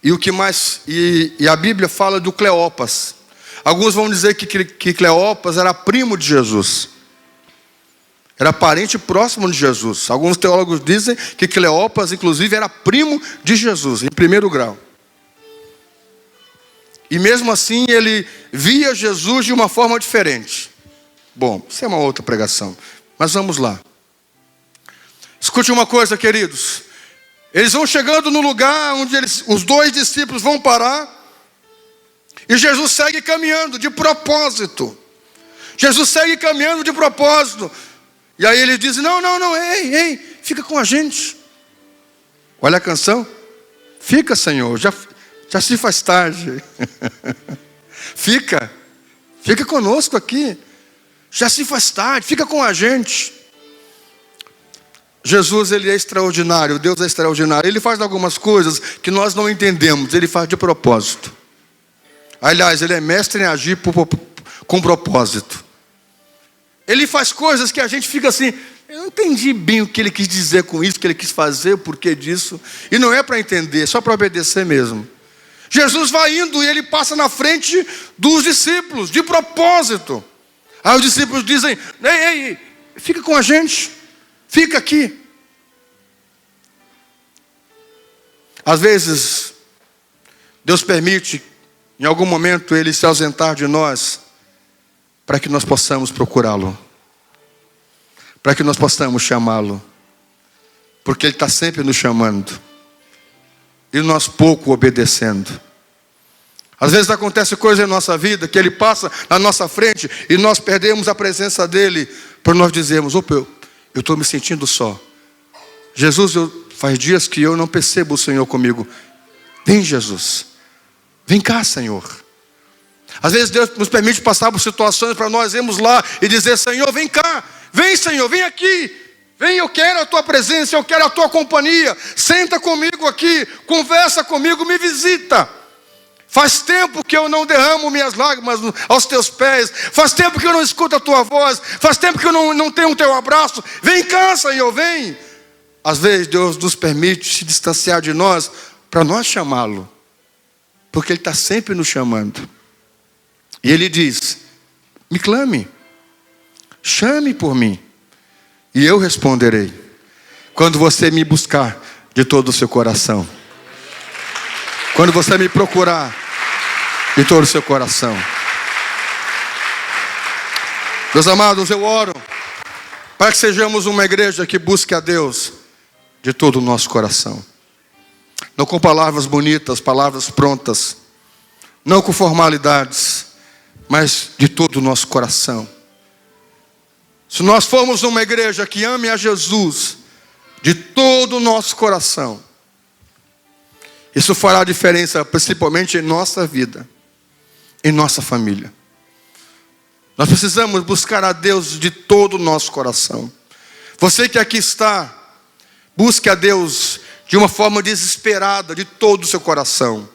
E o que mais? E a Bíblia fala do Cleopas. Alguns vão dizer que Cleopas era primo de Jesus. Era parente próximo de Jesus. Alguns teólogos dizem que Cleopas, inclusive, era primo de Jesus, em primeiro grau. E mesmo assim, ele via Jesus de uma forma diferente. Bom, isso é uma outra pregação. Mas vamos lá. Escute uma coisa, queridos. Eles vão chegando no lugar onde os 2 discípulos vão parar. E Jesus segue caminhando de propósito. Jesus segue caminhando de propósito. E aí ele diz, não, ei, fica com a gente. Olha a canção. Fica, Senhor, já se faz tarde. Fica conosco aqui. Já se faz tarde, fica com a gente. Jesus, Ele é extraordinário, Deus é extraordinário. Ele faz algumas coisas que nós não entendemos, Ele faz de propósito. Aliás, Ele é mestre em agir com propósito. Ele faz coisas que a gente fica assim, eu não entendi bem o que Ele quis dizer com isso, o que Ele quis fazer, o porquê disso. E não é para entender, é só para obedecer mesmo. Jesus vai indo e Ele passa na frente dos discípulos, de propósito. Aí os discípulos dizem, ei, fica com a gente, fica aqui. Às vezes, Deus permite, em algum momento, Ele se ausentar de nós, para que nós possamos procurá-lo, para que nós possamos chamá-lo, porque Ele está sempre nos chamando, e nós pouco obedecendo. Às vezes acontece coisa em nossa vida, que Ele passa na nossa frente, e nós perdemos a presença dEle, para nós dizermos, opa, eu estou me sentindo só. Jesus, faz dias que eu não percebo o Senhor comigo. Vem, Jesus, vem cá, Senhor. Às vezes Deus nos permite passar por situações para nós irmos lá e dizer, Senhor, vem cá, vem, Senhor, vem aqui. Vem, eu quero a tua presença, eu quero a tua companhia. Senta comigo aqui, conversa comigo, me visita. Faz tempo que eu não derramo minhas lágrimas aos teus pés. Faz tempo que eu não escuto a tua voz. Faz tempo que eu não tenho o teu abraço. Vem cá, Senhor, vem. Às vezes Deus nos permite se distanciar de nós para nós chamá-lo, porque Ele está sempre nos chamando. E Ele diz, me clame, chame por mim, e eu responderei, quando você me buscar de todo o seu coração. Quando você me procurar de todo o seu coração. Meus amados, eu oro para que sejamos uma igreja que busque a Deus de todo o nosso coração. Não com palavras bonitas, palavras prontas. Não com formalidades, mas de todo o nosso coração. Se nós formos uma igreja que ame a Jesus, de todo o nosso coração. Isso fará diferença principalmente em nossa vida, em nossa família. Nós precisamos buscar a Deus de todo o nosso coração. Você que aqui está, busque a Deus de uma forma desesperada, de todo o seu coração.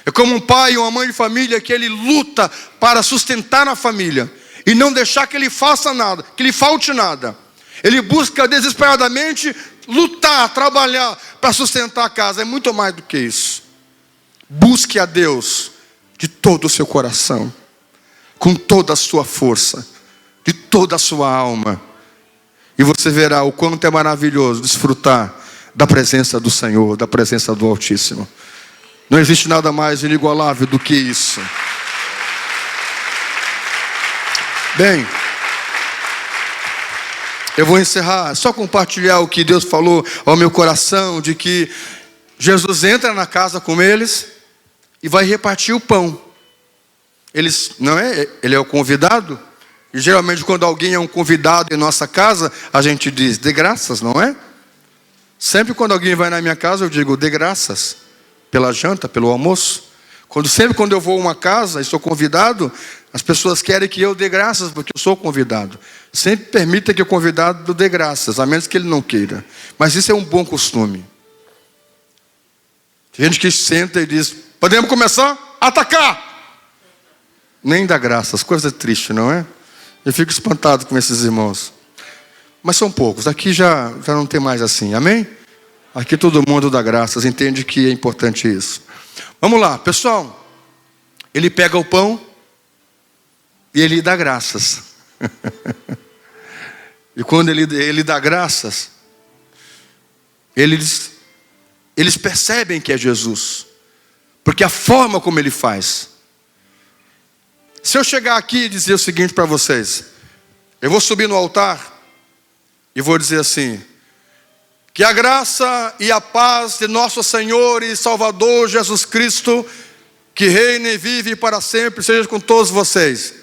É como um pai ou uma mãe de família que ele luta para sustentar a família e não deixar que ele faça nada, que lhe falte nada. Ele busca desesperadamente lutar, trabalhar para sustentar a casa. É muito mais do que isso. Busque a Deus de todo o seu coração, com toda a sua força, de toda a sua alma. E você verá o quanto é maravilhoso desfrutar da presença do Senhor, da presença do Altíssimo. Não existe nada mais inigualável do que isso. Bem, eu vou encerrar, só compartilhar o que Deus falou ao meu coração, de que Jesus entra na casa com eles e vai repartir o pão. Ele é o convidado, e geralmente quando alguém é um convidado em nossa casa, a gente diz, dê graças, não é? Sempre quando alguém vai na minha casa, eu digo, dê graças pela janta, pelo almoço. Sempre quando eu vou a uma casa e sou convidado, as pessoas querem que eu dê graças porque eu sou convidado. Sempre permita que o convidado dê graças, a menos que ele não queira. Mas isso é um bom costume. Tem gente que senta e diz, podemos começar a atacar. Nem dá graças, coisa triste, não é? Eu fico espantado com esses irmãos. Mas são poucos, aqui já não tem mais assim, amém? Aqui todo mundo dá graças, entende que é importante isso. Vamos lá, pessoal. Ele pega o pão e ele dá graças. E quando ele dá graças, eles percebem que é Jesus, porque a forma como ele faz. Se eu chegar aqui e dizer o seguinte para vocês, eu vou subir no altar e vou dizer assim, que a graça e a paz de nosso Senhor e Salvador Jesus Cristo, que reina e vive para sempre, seja com todos vocês.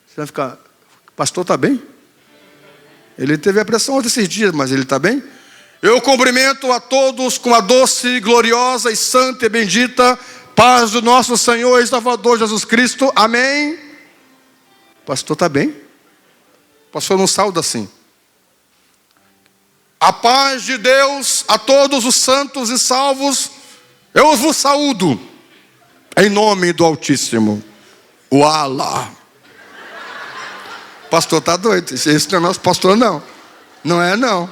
Você vai ficar, o pastor está bem? Ele teve a pressão esses dias, mas ele está bem? Eu cumprimento a todos com a doce, gloriosa e santa e bendita paz do nosso Senhor e Salvador Jesus Cristo. Amém? O pastor está bem? O pastor não sauda assim. A paz de Deus a todos os santos e salvos, eu vos saúdo, em nome do Altíssimo, o Allah. O pastor está doido, esse não é nosso pastor não. Não é não.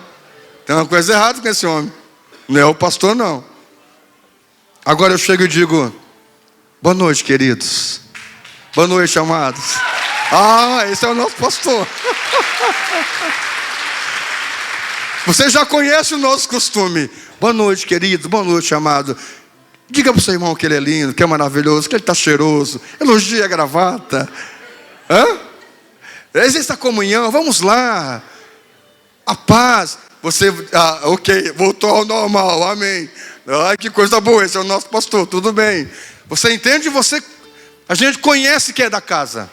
Tem uma coisa errada com esse homem. Não é o pastor não. Agora eu chego e digo, boa noite, queridos. Boa noite, amados. Ah, esse é o nosso pastor. Você já conhece o nosso costume. Boa noite, querido. Boa noite, amado. Diga para o seu irmão que ele é lindo, que é maravilhoso, que ele está cheiroso. Elogie a gravata. Existe a comunhão. Vamos lá. A paz. Você, ok, voltou ao normal. Amém. Ai, que coisa boa. Esse é o nosso pastor. Tudo bem. Você entende? A gente conhece que é da casa.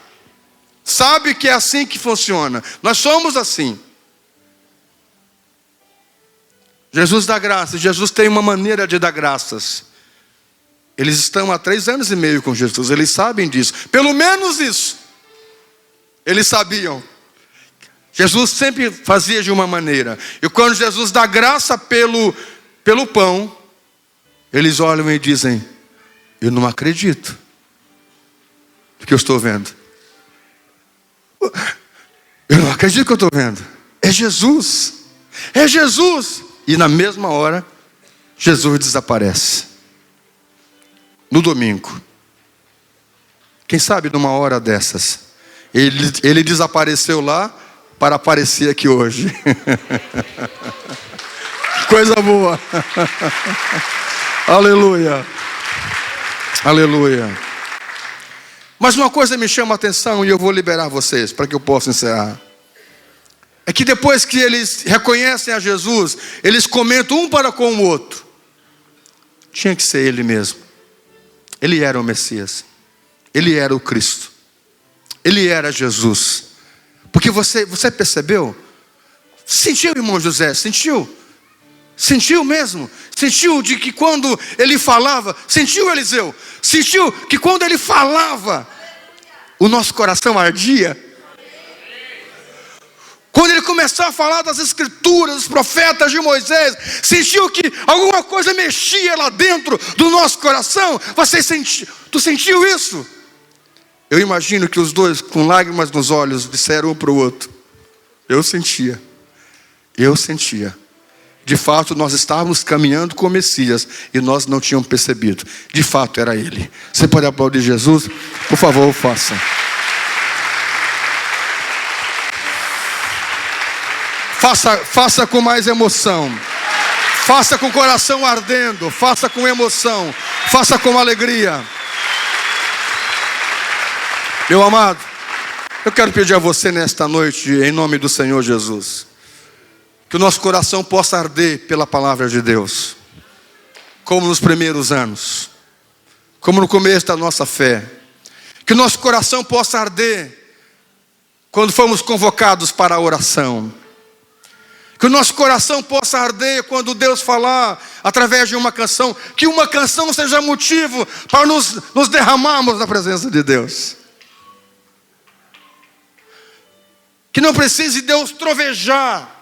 Sabe que é assim que funciona. Nós somos assim. Jesus dá graças. Jesus tem uma maneira de dar graças. Eles estão há 3 anos e meio com Jesus. Eles sabem disso. Pelo menos isso. Eles sabiam. Jesus sempre fazia de uma maneira. E quando Jesus dá graça pelo pão, eles olham e dizem, eu não acredito que eu estou vendo. Eu não acredito que eu estou vendo. É Jesus. É Jesus. E na mesma hora, Jesus desaparece. No domingo. Quem sabe numa hora dessas, ele desapareceu lá para aparecer aqui hoje. Coisa boa. Aleluia. Aleluia. Mas uma coisa me chama a atenção e eu vou liberar vocês para que eu possa encerrar. É que depois que eles reconhecem a Jesus, eles comentam um para com o outro. Tinha que ser ele mesmo. Ele era o Messias. Ele era o Cristo. Ele era Jesus. Porque você percebeu? Sentiu, irmão José? Sentiu? Sentiu mesmo? Sentiu de que quando ele falava, sentiu, Eliseu? Sentiu que quando ele falava, o nosso coração ardia? Quando ele começou a falar das escrituras, dos profetas de Moisés, sentiu que alguma coisa mexia lá dentro do nosso coração? Tu sentiu isso? Eu imagino que os dois, com lágrimas nos olhos, disseram um para o outro: eu sentia. De fato, nós estávamos caminhando com o Messias e nós não tínhamos percebido. De fato, era ele. Você pode aplaudir Jesus? Por favor, faça. Faça com mais emoção. Faça com o coração ardendo. Faça com emoção. Faça com alegria. Meu amado, eu quero pedir a você nesta noite, em nome do Senhor Jesus, que o nosso coração possa arder pela palavra de Deus, como nos primeiros anos, como no começo da nossa fé. Que o nosso coração possa arder quando fomos convocados para a oração. Que o nosso coração possa arder quando Deus falar através de uma canção. Que uma canção seja motivo para nos derramarmos na presença de Deus. Que não precise Deus trovejar.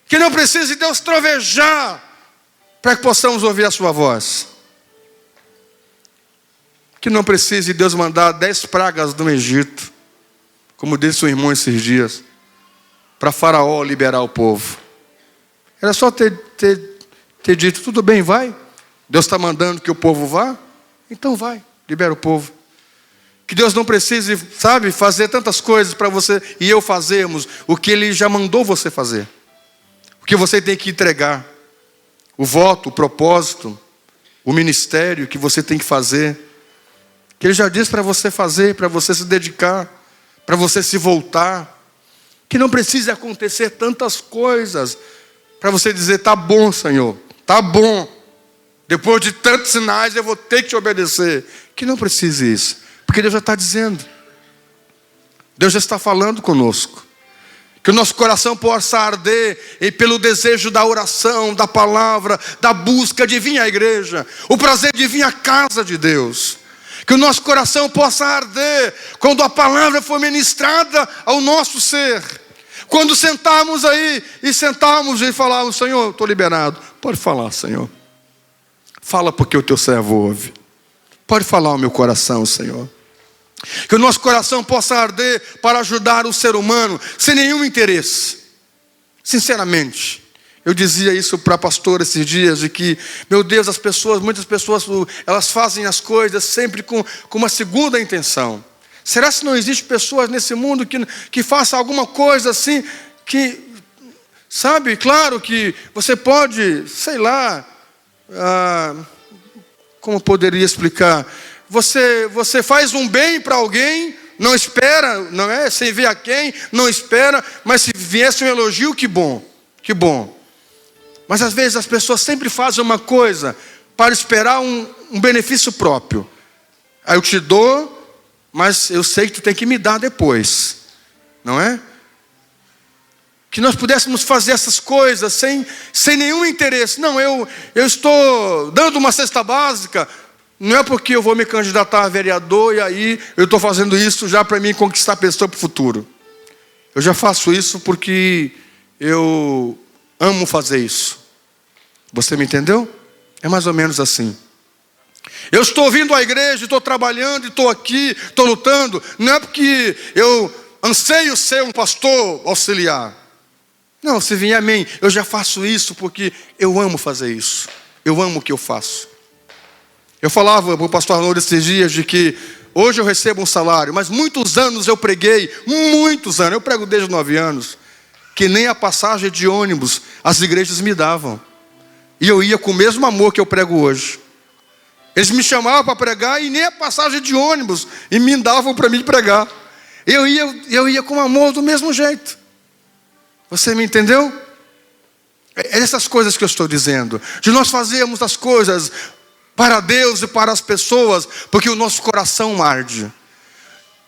Que não precise Deus trovejar para que possamos ouvir a sua voz. Que não precise Deus mandar 10 pragas no Egito, como disse o irmão esses dias, para Faraó liberar o povo. Era só ter dito: tudo bem, vai. Deus está mandando que o povo vá, então vai, libera o povo. Que Deus não precise, fazer tantas coisas para você e eu fazermos o que Ele já mandou você fazer. O que você tem que entregar. O voto, o propósito, o ministério que você tem que fazer. Que Ele já disse para você fazer, para você se dedicar, para você se voltar. Que não precise acontecer tantas coisas para você dizer: tá bom, Senhor, tá bom. Depois de tantos sinais eu vou ter que te obedecer. Que não precise isso. Porque Deus já está dizendo. Deus já está falando conosco. Que o nosso coração possa arder pelo desejo da oração, da palavra, da busca de vir à igreja. O prazer de vir à casa de Deus. Que o nosso coração possa arder quando a palavra for ministrada ao nosso ser. Quando sentarmos aí e falarmos: Senhor, estou liberado. Pode falar, Senhor. Fala porque o teu servo ouve. Pode falar ao meu coração, Senhor. Que o nosso coração possa arder para ajudar o ser humano, sem nenhum interesse. Sinceramente, eu dizia isso para a pastora esses dias, de que, meu Deus, muitas pessoas, elas fazem as coisas sempre com uma segunda intenção. Será que não existe pessoas nesse mundo que façam alguma coisa assim, que, claro que você pode, como poderia explicar? Você faz um bem para alguém, não espera, não é? Sem ver a quem, não espera, mas se viesse um elogio, que bom, que bom. Mas às vezes as pessoas sempre fazem uma coisa para esperar um benefício próprio. Aí eu te dou, mas eu sei que tu tem que me dar depois, não é? Que nós pudéssemos fazer essas coisas sem nenhum interesse. Não, eu estou dando uma cesta básica. Não é porque eu vou me candidatar a vereador e aí eu estou fazendo isso já para mim conquistar a pessoa para o futuro. Eu já faço isso porque eu amo fazer isso. Você me entendeu? É mais ou menos assim. Eu estou vindo à igreja, estou trabalhando, estou aqui, estou lutando. Não é porque eu anseio ser um pastor auxiliar. Não, se vier amém, eu já faço isso porque eu amo fazer isso. Eu amo o que eu faço. Eu falava para o pastor Arnoldo esses dias de que hoje eu recebo um salário, mas muitos anos eu preguei, muitos anos, eu prego desde 9 anos, que nem a passagem de ônibus as igrejas me davam. E eu ia com o mesmo amor que eu prego hoje. Eles me chamavam para pregar e nem a passagem de ônibus e me davam para mim pregar. Eu ia com amor do mesmo jeito. Você me entendeu? É essas coisas que eu estou dizendo. De nós fazermos as coisas para Deus e para as pessoas, porque o nosso coração arde.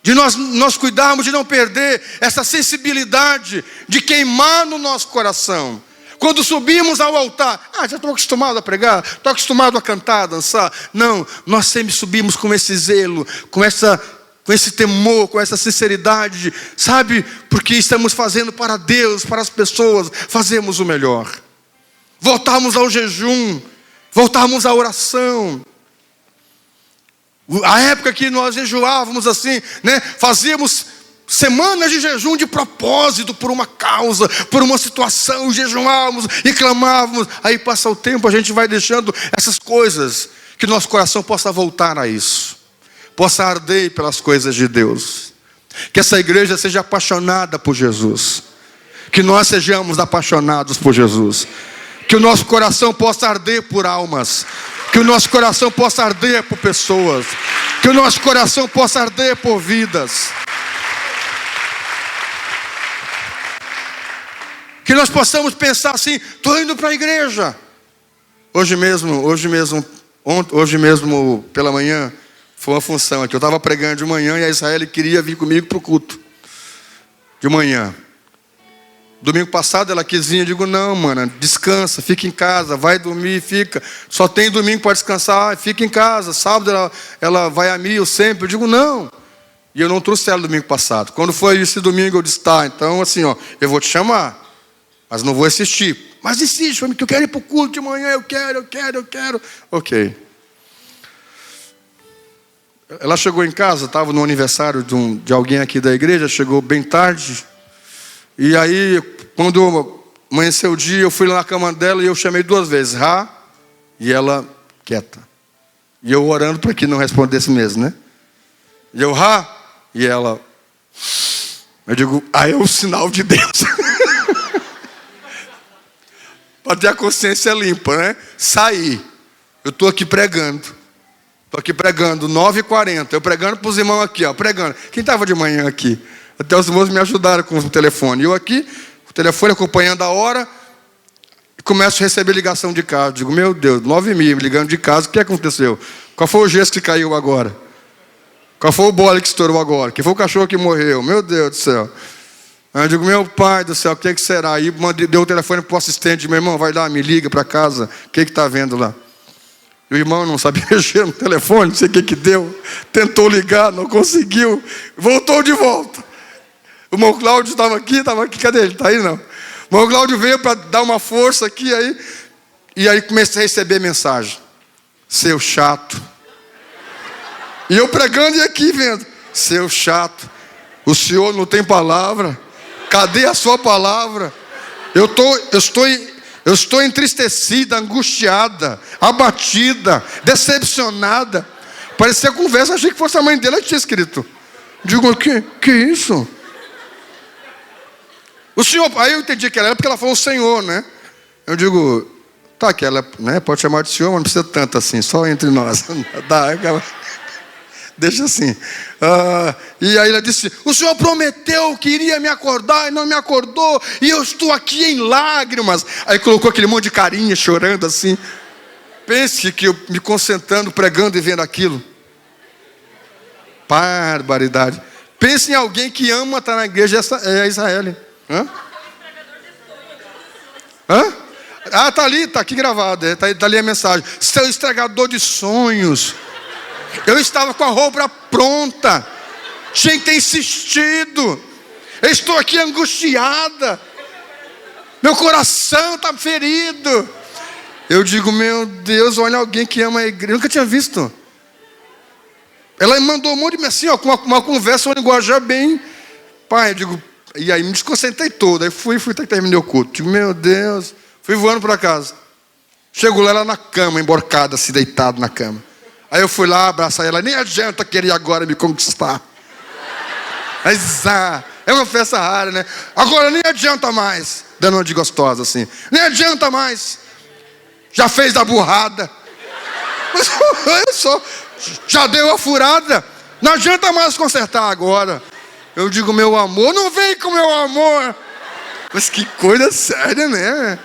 De nós cuidarmos de não perder essa sensibilidade de queimar no nosso coração. Quando subimos ao altar, já estou acostumado a pregar, estou acostumado a cantar, a dançar. Não, nós sempre subimos com esse zelo, com esse temor, com essa sinceridade, sabe? Porque estamos fazendo para Deus, para as pessoas, fazemos o melhor. Voltarmos ao jejum, voltarmos à oração. A época que nós jejuávamos assim, né? Fazíamos semanas de jejum de propósito, por uma causa, por uma situação, jejuávamos e clamávamos. Aí passa o tempo, a gente vai deixando essas coisas, que nosso coração possa voltar a isso, possa arder pelas coisas de Deus, que essa igreja seja apaixonada por Jesus, que nós sejamos apaixonados por Jesus, que o nosso coração possa arder por almas, que o nosso coração possa arder por pessoas, que o nosso coração possa arder por vidas, que nós possamos pensar assim: estou indo para a igreja. Hoje mesmo pela manhã, foi uma função aqui. Eu estava pregando de manhã e a Israel queria vir comigo para o culto de manhã. Domingo passado ela quis vir, eu digo: não, mano, descansa, fica em casa, vai dormir, fica. Só tem domingo para descansar, fica em casa. Sábado ela vai a mim, eu sempre. Eu digo: não. E eu não trouxe ela domingo passado. Quando foi esse domingo eu disse: tá, então assim, eu vou te chamar, mas não vou assistir. Mas insiste, que eu quero ir para o culto de manhã, eu quero. Ok. Ela chegou em casa, estava no aniversário de alguém aqui da igreja, chegou bem tarde. E aí, quando amanheceu o dia, eu fui lá na cama dela e eu chamei 2 vezes, Rá, e ela quieta. E eu orando para que não respondesse mesmo, né? E eu, Rá, e ela... Eu digo: é o sinal de Deus. Para ter a consciência limpa, né? Saí. Eu estou aqui pregando. 9h40. Eu pregando para os irmãos aqui, pregando. Quem estava de manhã aqui? Até os irmãos me ajudaram com o telefone. Eu aqui, o telefone acompanhando a hora, e começo a receber ligação de casa. Digo: meu Deus, 9h30, me ligando de casa, o que aconteceu? Qual foi o gesso que caiu agora? Qual foi o bole que estourou agora? Quem foi o cachorro que morreu? Meu Deus do céu. Aí eu digo: meu pai do céu, o que será? Aí deu o telefone para o assistente: meu irmão, vai lá, me liga para casa, o que está vendo lá? E o irmão não sabia mexer no telefone, não sei o que deu. Tentou ligar, não conseguiu, voltou de volta. O irmão Cláudio estava aqui, cadê ele? Está aí não. O irmão Cláudio veio para dar uma força aqui, e aí comecei a receber mensagem: seu chato. E eu pregando e aqui vendo: seu chato, o senhor não tem palavra, cadê a sua palavra? Eu estou entristecida, angustiada, abatida, decepcionada. Parecia conversa, achei que fosse a mãe dela que tinha escrito. Digo: que isso? O senhor, aí eu entendi que ela era porque ela falou o senhor, né? Eu digo: tá, que ela, né, pode chamar de senhor, mas não precisa tanto assim, só entre nós. Deixa assim. E aí ela disse: o senhor prometeu que iria me acordar e não me acordou, e eu estou aqui em lágrimas. Aí colocou aquele monte de carinha, chorando assim. Pense que eu me concentrando, pregando e vendo aquilo. Barbaridade. Pense em alguém que ama estar na igreja, é a Israel. Tá ali, tá aqui gravado, tá ali a mensagem: seu estragador de sonhos. Eu estava com a roupa pronta, tinha que ter insistido. Eu estou aqui angustiada, meu coração está ferido. Eu digo: meu Deus, olha alguém que ama a igreja. Eu nunca tinha visto. Ela me mandou um monte de assim, com uma conversa, um linguajar bem. Pai, eu digo, e aí me desconcentrei todo. Aí fui até que terminei o culto. Digo: meu Deus, fui voando para casa. Chego lá, ela na cama, emborcada, assim, deitado na cama. Aí eu fui lá abraçar ela: nem adianta querer agora me conquistar. Mas é uma festa rara, né? Agora nem adianta mais. Dando uma de gostosa assim: nem adianta mais. Já fez da burrada. Mas olha só, já deu a furada. Não adianta mais consertar agora. Eu digo: meu amor, não vem com meu amor. Mas que coisa séria, né?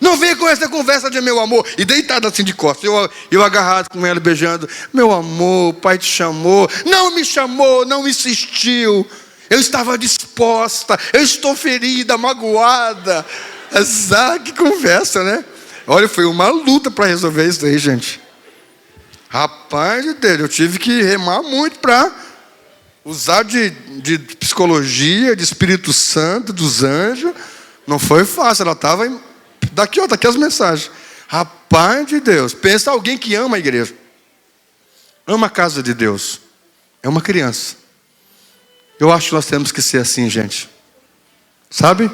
Não vem com essa conversa de meu amor. E deitado assim de costas, eu agarrado com ela, beijando: meu amor, o pai te chamou. Não me chamou, não insistiu. Eu estava disposta, eu estou ferida, magoada. Exato, que conversa, né? Olha, foi uma luta para resolver isso aí, gente. Rapaz de Deus, eu tive que remar muito para usar de psicologia, de Espírito Santo, dos anjos. Não foi fácil, ela estava... Daqui, ó, daqui as mensagens. Rapaz de Deus, pensa alguém que ama a igreja. Ama a casa de Deus. É uma criança. Eu acho que nós temos que ser assim, gente. Sabe?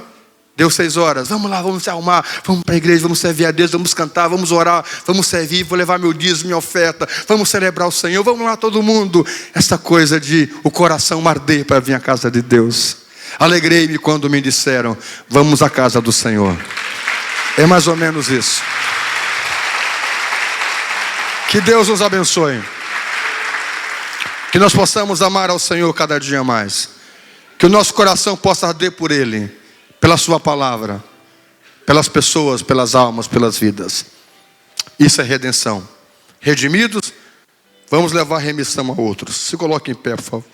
Deu 6 horas, vamos lá, vamos se arrumar, vamos para a igreja, vamos servir a Deus, vamos cantar, vamos orar, vamos servir, vou levar meu dízimo, minha oferta, vamos celebrar o Senhor, vamos lá todo mundo. Essa coisa de o coração arder para vir à casa de Deus. Alegrei-me quando me disseram, vamos à casa do Senhor. É mais ou menos isso. Que Deus nos abençoe. Que nós possamos amar ao Senhor cada dia mais. Que o nosso coração possa arder por Ele. Pela sua palavra, pelas pessoas, pelas almas, pelas vidas. Isso é redenção. Redimidos, vamos levar remissão a outros. Se coloque em pé, por favor.